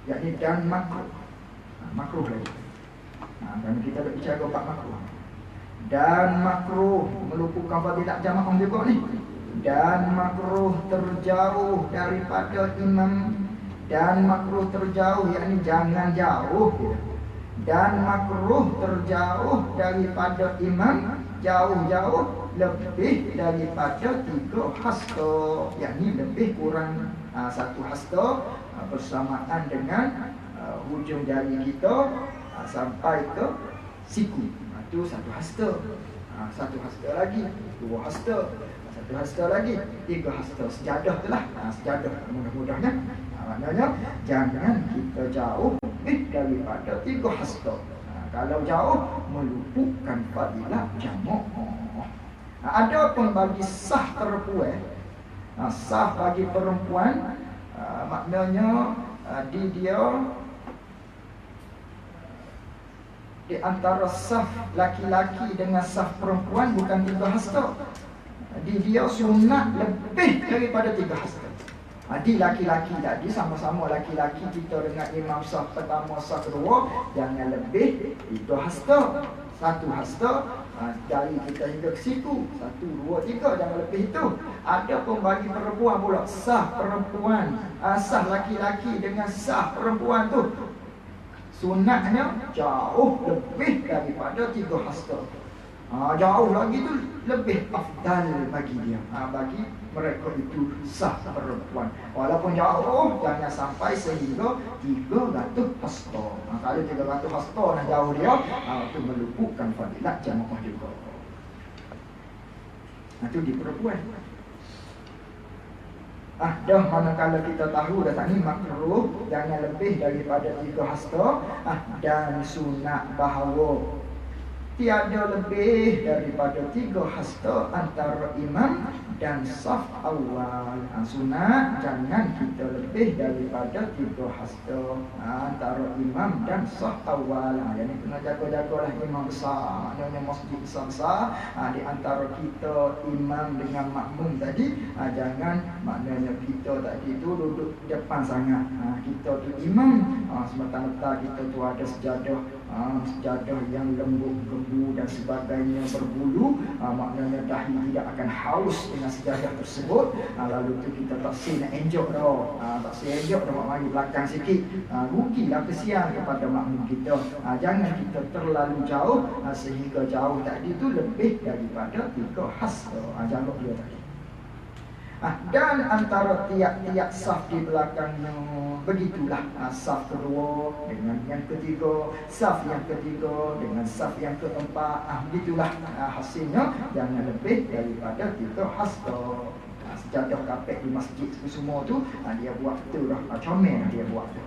yakni dan makruh. Makruh lagi. Dan kita dah bicara bab makruh. Dan makruh meluputkan fadilah jamaah juga ni. Dan makruh terjauh daripada imam. Dan makruh terjauh, yakni jangan jauh. Dan makruh terjauh daripada imam, jauh-jauh lebih daripada 3 hasta, yakni lebih kurang 1 hasta bersamaan dengan hujung jari kita sampai ke siku. Itu 1 hasta. 1 hasta lagi, 2 hasta, 1 hasta lagi, 3 hasta. Sejadah tu lah, sejadah mudah-mudahnya. Maknanya jangan kita jauh lebih daripada 3 hasta. Kalau jauh meluputkan fadilah jamaah. Ada pun bagi sah perempuan, sah bagi perempuan Maknanya dia di antara saf laki-laki dengan saf perempuan bukan 3 hasta. Dia sunat lebih daripada 3 hasta. Di laki-laki tadi sama-sama laki-laki kita dengan imam saf pertama saf kedua, jangan lebih 3 hasta. 1 hasta dari kita hingga ke situ, 1, 2, 3, jangan lebih itu. Ada pun bagi perempuan pula, sah perempuan, sah laki-laki dengan sah perempuan tu sunatnya jauh lebih daripada 3 hasta. Jauh lagi tu lebih afdal bagi dia, bagi mereka itu sah perempuan. Walaupun jauh, jangan sampai sehingga 300 hasta. Kalau 300 hasta nak jauh dia, itu meluputkan fadilat jamaah juga. Itu di perempuan. Dah manakala kita tahu dah ni makruh jangan lebih daripada 3 hasta, dan sunat bahawa tiada lebih daripada 3 hasta antara imam dan saf awal. Sunat jangan kita lebih daripada 3 hasta antara imam dan saf awal. Yang ni kena jaga-jagalah imam besar, maknanya masjid besar-besar. Di antara kita imam dengan makmum tadi, jangan maknanya kita tadi tu duduk depan sangat. Kita tu imam, semata-mata kita tu ada sejadah, sejadah yang lembut, gembu dan sebagainya berbulu, maknanya dahi tidak akan haus dengan sejadah tersebut. Lalu tu kita tak say nak enjok dah, tak say enjok dah, mari belakang sikit, rugilah kesian kepada makmum kita. Jangan kita terlalu jauh, sehingga jauh tadi tu lebih daripada 3 hasta. Jangan dia tadi. Dan antara tiap-tiap saf di belakangnya, begitulah saf kedua dengan yang ketiga, saf yang ketiga dengan saf yang keempat. Begitulah hasilnya, jangan lebih daripada 3 hasta. Sejadah kapek di masjid semua tu, dia buat tu lah, comel dia buat tu.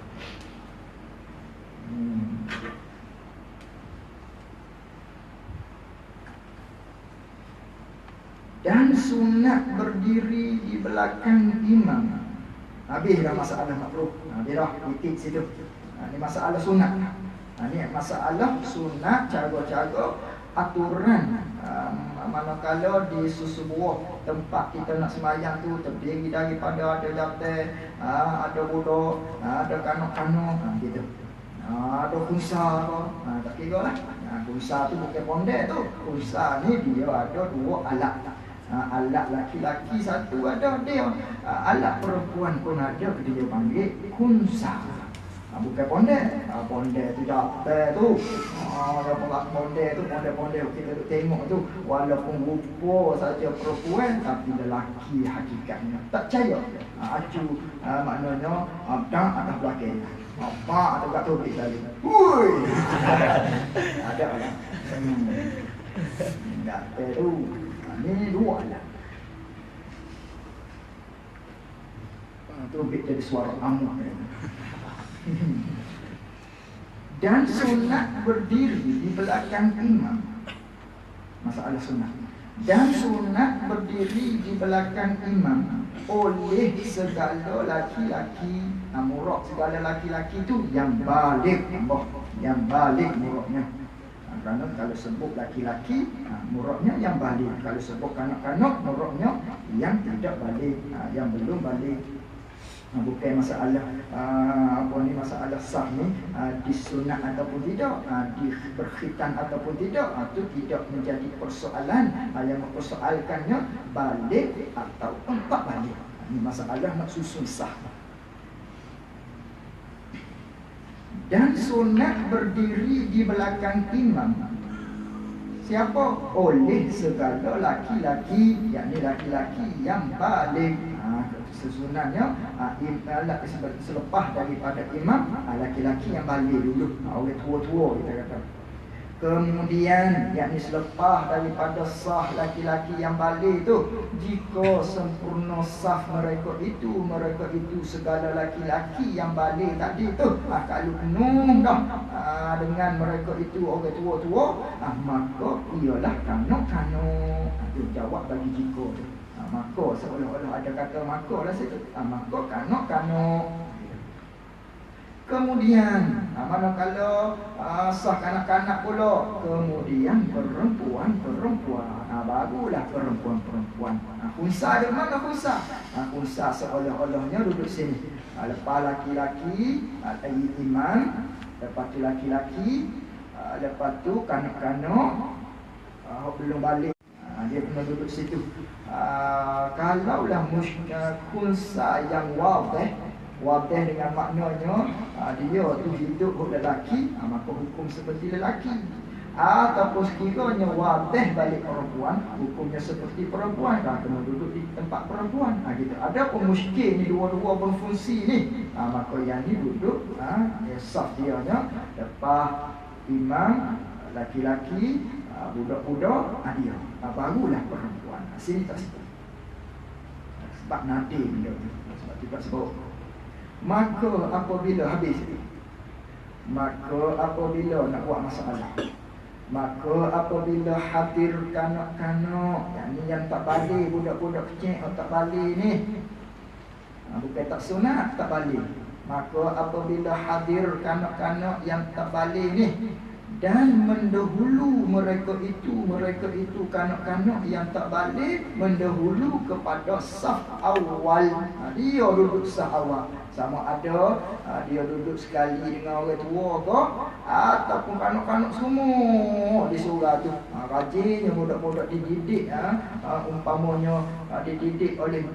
Dan sunat berdiri di belakang imam. Habislah masalah makruh. Dia dah titik situ. Ini masalah sunat. Ini masalah sunat, cara-cara aturan. Manakala di susubuh tempat kita nak sembahyang tu terdiri daripada ada jatah, ada budak, ada kanak-kanak, gitu. Ada kunsa apa, tak kira lah. Kunsa tu bukan pondek tu. Kunsa ni dia ada 2 alat. Alat laki-laki satu ada dia, alat perempuan pun ada, dia panggil kunsa. Bukan pondek. Pondek tu jatah tu. Pondek tu, pondek kita tengok tu, walaupun rupa saja perempuan tapi lelaki hakikatnya. Tak percaya. Acu maknanya abang atas belakang. Apa atau kat topik tadi. Hui. Ada lah. Jatah tu. Ini 2 lah. Topik jadi suara amuk. Dan sunat berdiri di belakang imam. Masalah sunat. Dan sunat berdiri di belakang imam oleh segala laki-laki. Murak segala laki-laki itu yang balik. Yang balik muraknya. Kerana kalau sebut laki-laki, muraknya yang balik. Kalau sebut kanak-kanak, muraknya yang tidak balik, yang belum balik. Bukan masalah masalah sah ni disunat ataupun tidak, berkhitan ataupun tidak, itu tidak menjadi persoalan. Yang mempersoalkannya balik atau tak balik. Ini masalah nak susun sah. Dan sunat berdiri di belakang imam. Siapa? Oleh segala laki-laki, yakni laki-laki yang balik. Sesunatnya selepas daripada imam, laki-laki yang balik dulu, orang tua-tua kita kata. Kemudian yakni selepas daripada sah laki-laki yang balik tu, jika sempurna sah mereka itu segala laki-laki yang balik tadi tu, kalau penuh dah dengan mereka itu orang tua-tua, maka ialah kanak-kanak. Itu jawab bagi jika tu. Maka seolah-olah ada kata maka lah situ. Maka kanok-kanok. Kemudian manakala sah kanak-kanak pula, kemudian perempuan. Barulah perempuan. Khunsa di mana khunsa? Khunsa seolah-olahnya duduk sini. Lepas laki-laki iman, lepas tu laki-laki, lepas tu kanak-kanak belum balik. Dia kena duduk situ. Kalaulah khunsa yang wadih dengan maknanya dia tu hidup lelaki, maka hukum seperti lelaki. Ataupun sekiranya wadih balik perempuan, hukumnya seperti perempuan, kena duduk di tempat perempuan. Gitu. Ada pun muskil ni dua-dua berfungsi ni, maka yang ni duduk saf dia nya lepas imam laki-laki, budak-budak dia, barulah perempuan. Sini tak situ. Sebab nadir dia tu. Sebab tidak sebut. Maka apabila habis itu, maka apabila nak buat masalah, maka apabila hadir kanak-kanak, yang tak balik, budak-budak kecil tak balik ni, bukan tak sunat, tak balik. Maka apabila hadir kanak-kanak yang tak balik ni, dan mendahulu mereka itu kanak-kanak yang tak balik mendahulu kepada saf awal. Dia duduk saf awal. Sama ada dia duduk sekali dengan orang tua ke, ataupun kanak-kanak semua di surau tu. Rajinnya budak-budak dididik, umpamanya dididik oleh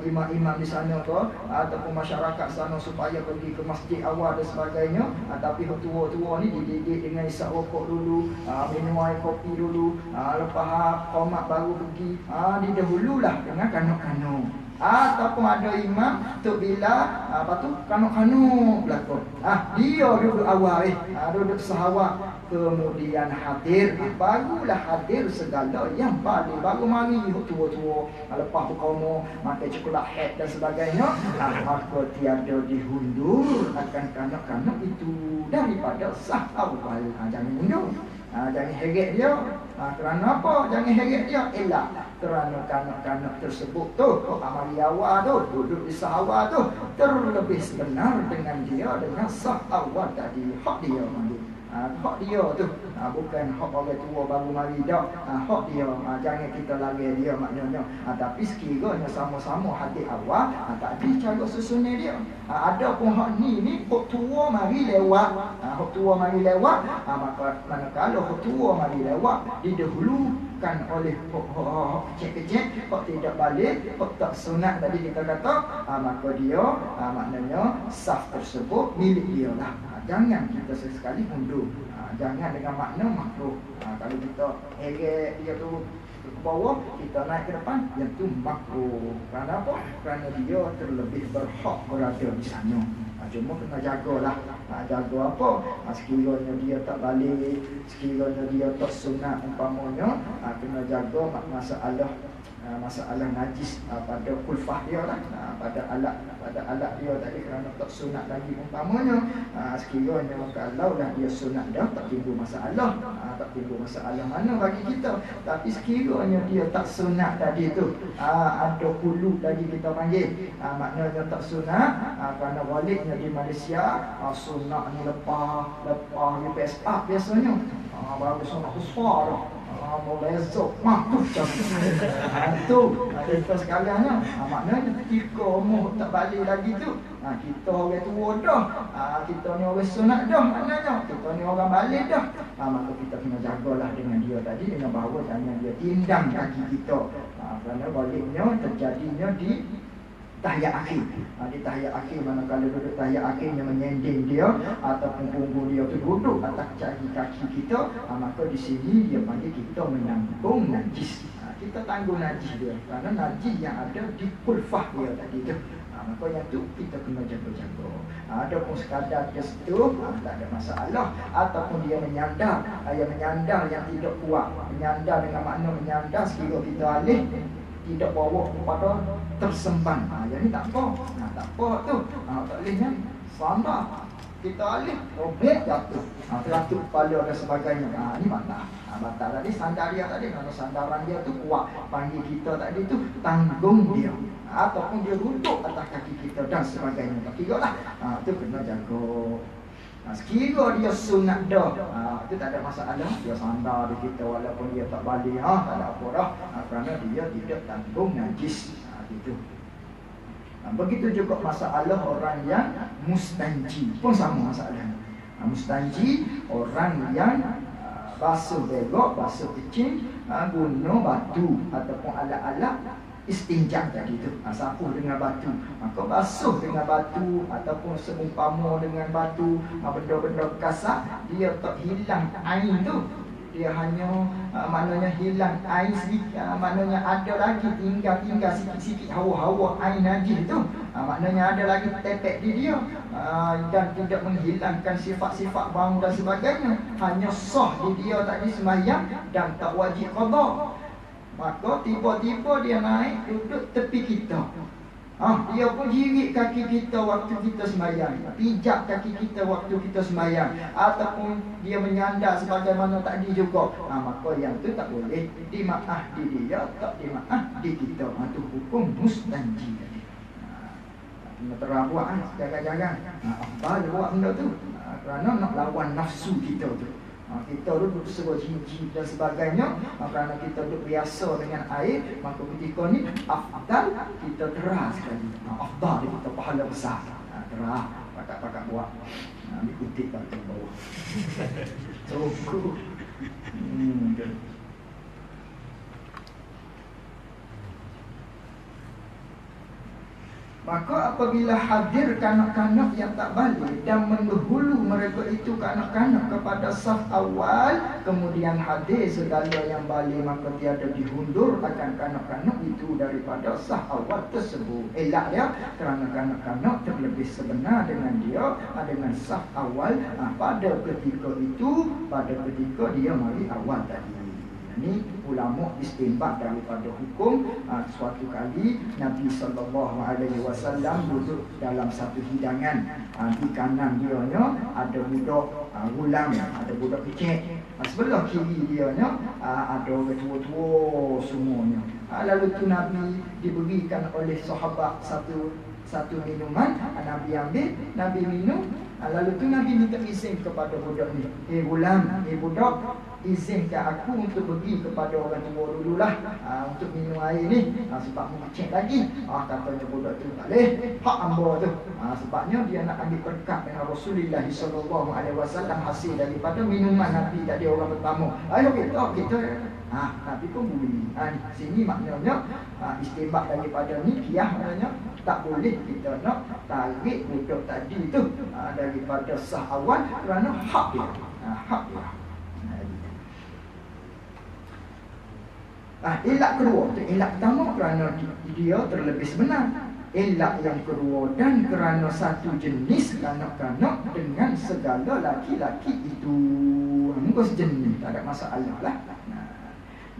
imam-imam di sana ke, ataupun masyarakat sana supaya pergi ke masjid awal dan sebagainya. Tapi tua-tua ni dididik dengan isap rokok dulu, minum air kopi dulu, lepas qomat baru pergi. Didahululah dengan kanak-kanak. Ataupun ada imam tu bila kanak-kanak berlaku. Dia duduk awal, duduk sahawat, kemudian hadir, barulah hadir segala yang balik, baru mari tua-tua, lepas berkomo, makan coklat head dan sebagainya. Maka tiada dihundur akan kanak-kanak itu daripada sah awal. Jangan mundur. Jangan heret dia. Kerana apa? Jangan heret dia. Kerana kanak-kanak tersebut tu, amal awal tu, duduk di sah awal tu, terlebih sebenar dengan dia, dengan sah awal tadi. Hak dia mandu. Hak dia tu, bukan hak orang tua baru mari dah. Hak dia, jangan kita lagi dia maknanya. Tapi sekiranya sama-sama hati awal, tadi cara susunnya dia. Ada pun hak ni hak tua mari lewat. Hak tua mari lewat, maka manakala hak tua mari lewat didahulukan oleh hak kecil-kecil, hak tidak balik, hak tak sunat tadi kita kata, maka dia maknanya saf tersebut milik dia lah. Jangan kita sesekali mundur. Jangan dengan makna makruh. Kalau kita heret dia tu ke bawah, kita naik ke depan, yang tu makruh. Kerana apa? Kerana dia terlebih berhak berada di sana. Cuma kena jagalah. Jaga apa? Sekiranya dia tak balik, sekiranya dia tak sunat umpamanya, kena jaga masalah najis pada kulfah dia lah, pada alat dia tadi, kerana tak sunat lagi umpamanya. Sekiranya kalau dah dia sunat dah, tak timbul masalah. Tak timbul masalah mana bagi kita. Tapi sekiranya dia tak sunat tadi tu, ada hulu tadi kita panggil, maknanya tak sunat, kerana baliknya di Malaysia sunat ni lepas UPSA biasanya, baru sunat besar dah. Mulai esok mampus tu kita sekaliannya. Maknanya ketika umur tak balik lagi tu, kita orang tua dah, kita ni orang sunat dah, maknanya kita ni orang balik dah. Maka kita kena jagalah dengan dia tadi, dengan bahawa jangan dia tindang kaki kita. Kerana baliknya terjadinya di tahiyat akhir. Di tahiyat akhir, manakala duduk tahiyat akhirnya menyending dia ataupun punggung dia tu duduk atas kaki kita, maka di sini dia panggil kita menanggung najis. Kita tanggung najis dia, kerana najis yang ada di kulfah dia tadi tu. Maka yang tu kita kena jaga-jaga. Ada pun sekadar dia situ, tak ada masalah. Ataupun dia menyandar, yang tidak kuat. Menyandar dengan makna menyandar sekiranya kita alih, tidak bawa kepada tersempan. Jadi tak apa. Tak apa tu. Tak boleh kan? Sandar. Kita alih, robek jatuh. Teratur kepala dan sebagainya. Ini batal. Batal tadi sandar dia tadi. Kalau sandaran dia tu kuat, panggil kita tadi tu tanggung dia. Ataupun dia duduk atas kaki kita dan sebagainya. Kira lah. Itu kena jaga. Sekira dia sunat dah, itu tak ada masalah. Dia sandar di kita walaupun dia tak balik, tak ada apa dah. Kerana dia tidak tanggung najis. Gitu. Begitu juga masalah orang yang mustanji pun sama masalahnya. Mustanji orang yang basuh belok, basuh kecil, guna batu ataupun alat-alat istinja tadi tu, sapu dengan batu, maka basuh dengan batu ataupun seumpama dengan batu, benda-benda kasar, dia tak hilang air tu. Dia hanya maknanya hilang air sedikit, maknanya ada lagi tinggal sikit-sikit hawa-hawa air najis tu, maknanya ada lagi tepek di dia, dan tidak menghilangkan sifat-sifat bau dan sebagainya, hanya sah di dia tadi sembahyang dan tak wajib qada. Maka tiba-tiba dia naik duduk tepi kita. Dia pun jirit kaki kita waktu kita sembahyang, pijak kaki kita waktu kita sembahyang, ataupun dia menyandar sebagaimana tadi juga. Maka yang tu tak boleh dimaaf di dia, tak dimaaf di kita. Itu hukum mustanji tadi. Kena terabuak jangan-jangan. Apa buat benda tu? Kerana nak lawan nafsu kita tu. Kita duduk sebuah jijik dan sebagainya, kerana kita duduk biasa dengan air, maka ketika ni afdal kita terah sekali. Afdal kita pahala besar. Terah, pakat-pakat buat. Ambil kutip kat bawah. Cukup. Maka apabila hadir kanak-kanak yang tak balik dan mendahulu mereka itu kanak-kanak kepada saf awal, kemudian hadir segala yang balik, maka tiada dihundur akan kanak-kanak itu daripada saf awal tersebut. Elak dia, kerana kanak-kanak terlebih sebenar dengan dia, dengan saf awal pada ketika itu, pada ketika dia mari awal tadi. Ini ulama istinbat daripada hukum. Suatu kali Nabi SAW duduk dalam satu hidangan. Di kanan dia ada budak gulam, ada budak kecil. Sebelah kiri dia ada orang tua-tua semuanya. Lalu tu Nabi diberikan oleh sahabat satu minuman. Nabi ambil, Nabi minum. Lalu tu Nabi minta izin kepada budak ni, gulam, budak, izinkan aku untuk pergi kepada orang tua dululah, untuk minum air ni, sebab mengecek lagi. Katanya budak tu tak boleh, hak hamba tu. Sebabnya dia nak ambil berkat dengan Rasulullah SAW hasil daripada minuman Nabi tadi orang pertama. Ayo kita Nabi pun boleh. Sini maknanya istinbat daripada ni, kiyah maknanya tak boleh kita nak tarik budak tadi tu daripada sah awal kerana hak dia. Hak dia. Elak kedua, elak pertama kerana dia terlebih sebenar. Elak yang kedua, dan kerana satu jenis kanak-kanak dengan segala laki-laki itu. Muka sejenis, tak ada masalah lah.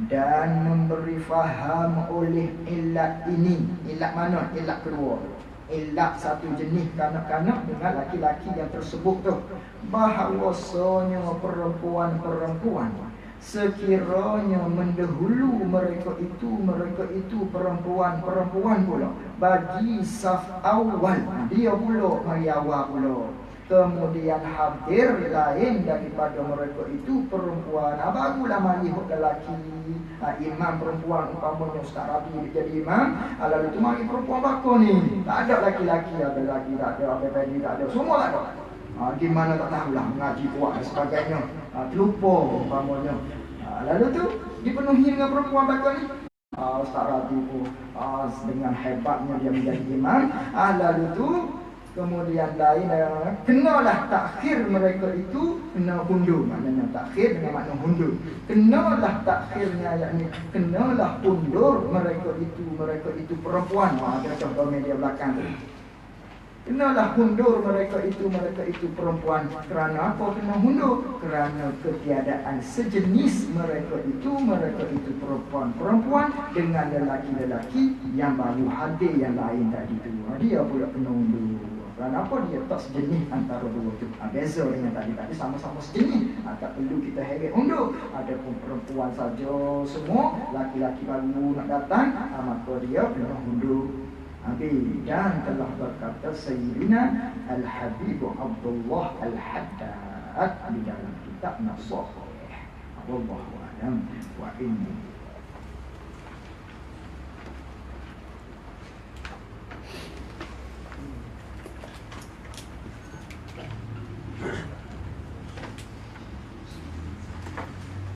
Dan memberi faham oleh elak ini. Elak mana? Elak kedua. Elak satu jenis kanak-kanak dengan laki-laki yang tersebut tu, bahawasanya perempuan-perempuan sekiranya mendahulu mereka itu perempuan-perempuan pula bagi saf awal, dia pula mari awal pula. Kemudian hadir lain daripada mereka itu perempuan. Barulah mari hok lelaki. Imam perempuan, umpamanya Ustaz Rabi jadi imam. Lalu tu mari perempuan bakar ni. Tak ada laki-laki, ada lagi tak ada, ada tadi tak ada. Semua tak ada. Di mana tak tahulah, mengaji kuat dan sebagainya. Terlupa umpamanya. Lalu tu dipenuhi dengan perempuan bakar ni. Ustaz Rabi pun dengan hebatnya dia menjadi imam. Lalu tu kemudian lain, kenalah takhir mereka itu kena hundur. Maknanya takhir dengan makna hundur. Kenalah takhirnya, yakni kenalah hundur mereka itu perempuan. Ada contoh media belakang tu. Kenalah hundur mereka itu perempuan. Kerana apa kena hundur? Kerana ketiadaan sejenis mereka itu perempuan dengan lelaki-lelaki yang baru hadir yang lain tadi tu. Dia pula kena hundur. Kerana apa? Dia tak sejenis antara dua tu. Beza dengan tadi sama-sama sejenis. Tak perlu kita heret undur. Ada pun perempuan saja semua, laki-laki baru nak datang, maka dia kena undur. Dan telah berkata Sayyidina Al-Habib Abdullah Al-Haddad di dalam kitab Nashah. Wallahu a'lam wa inni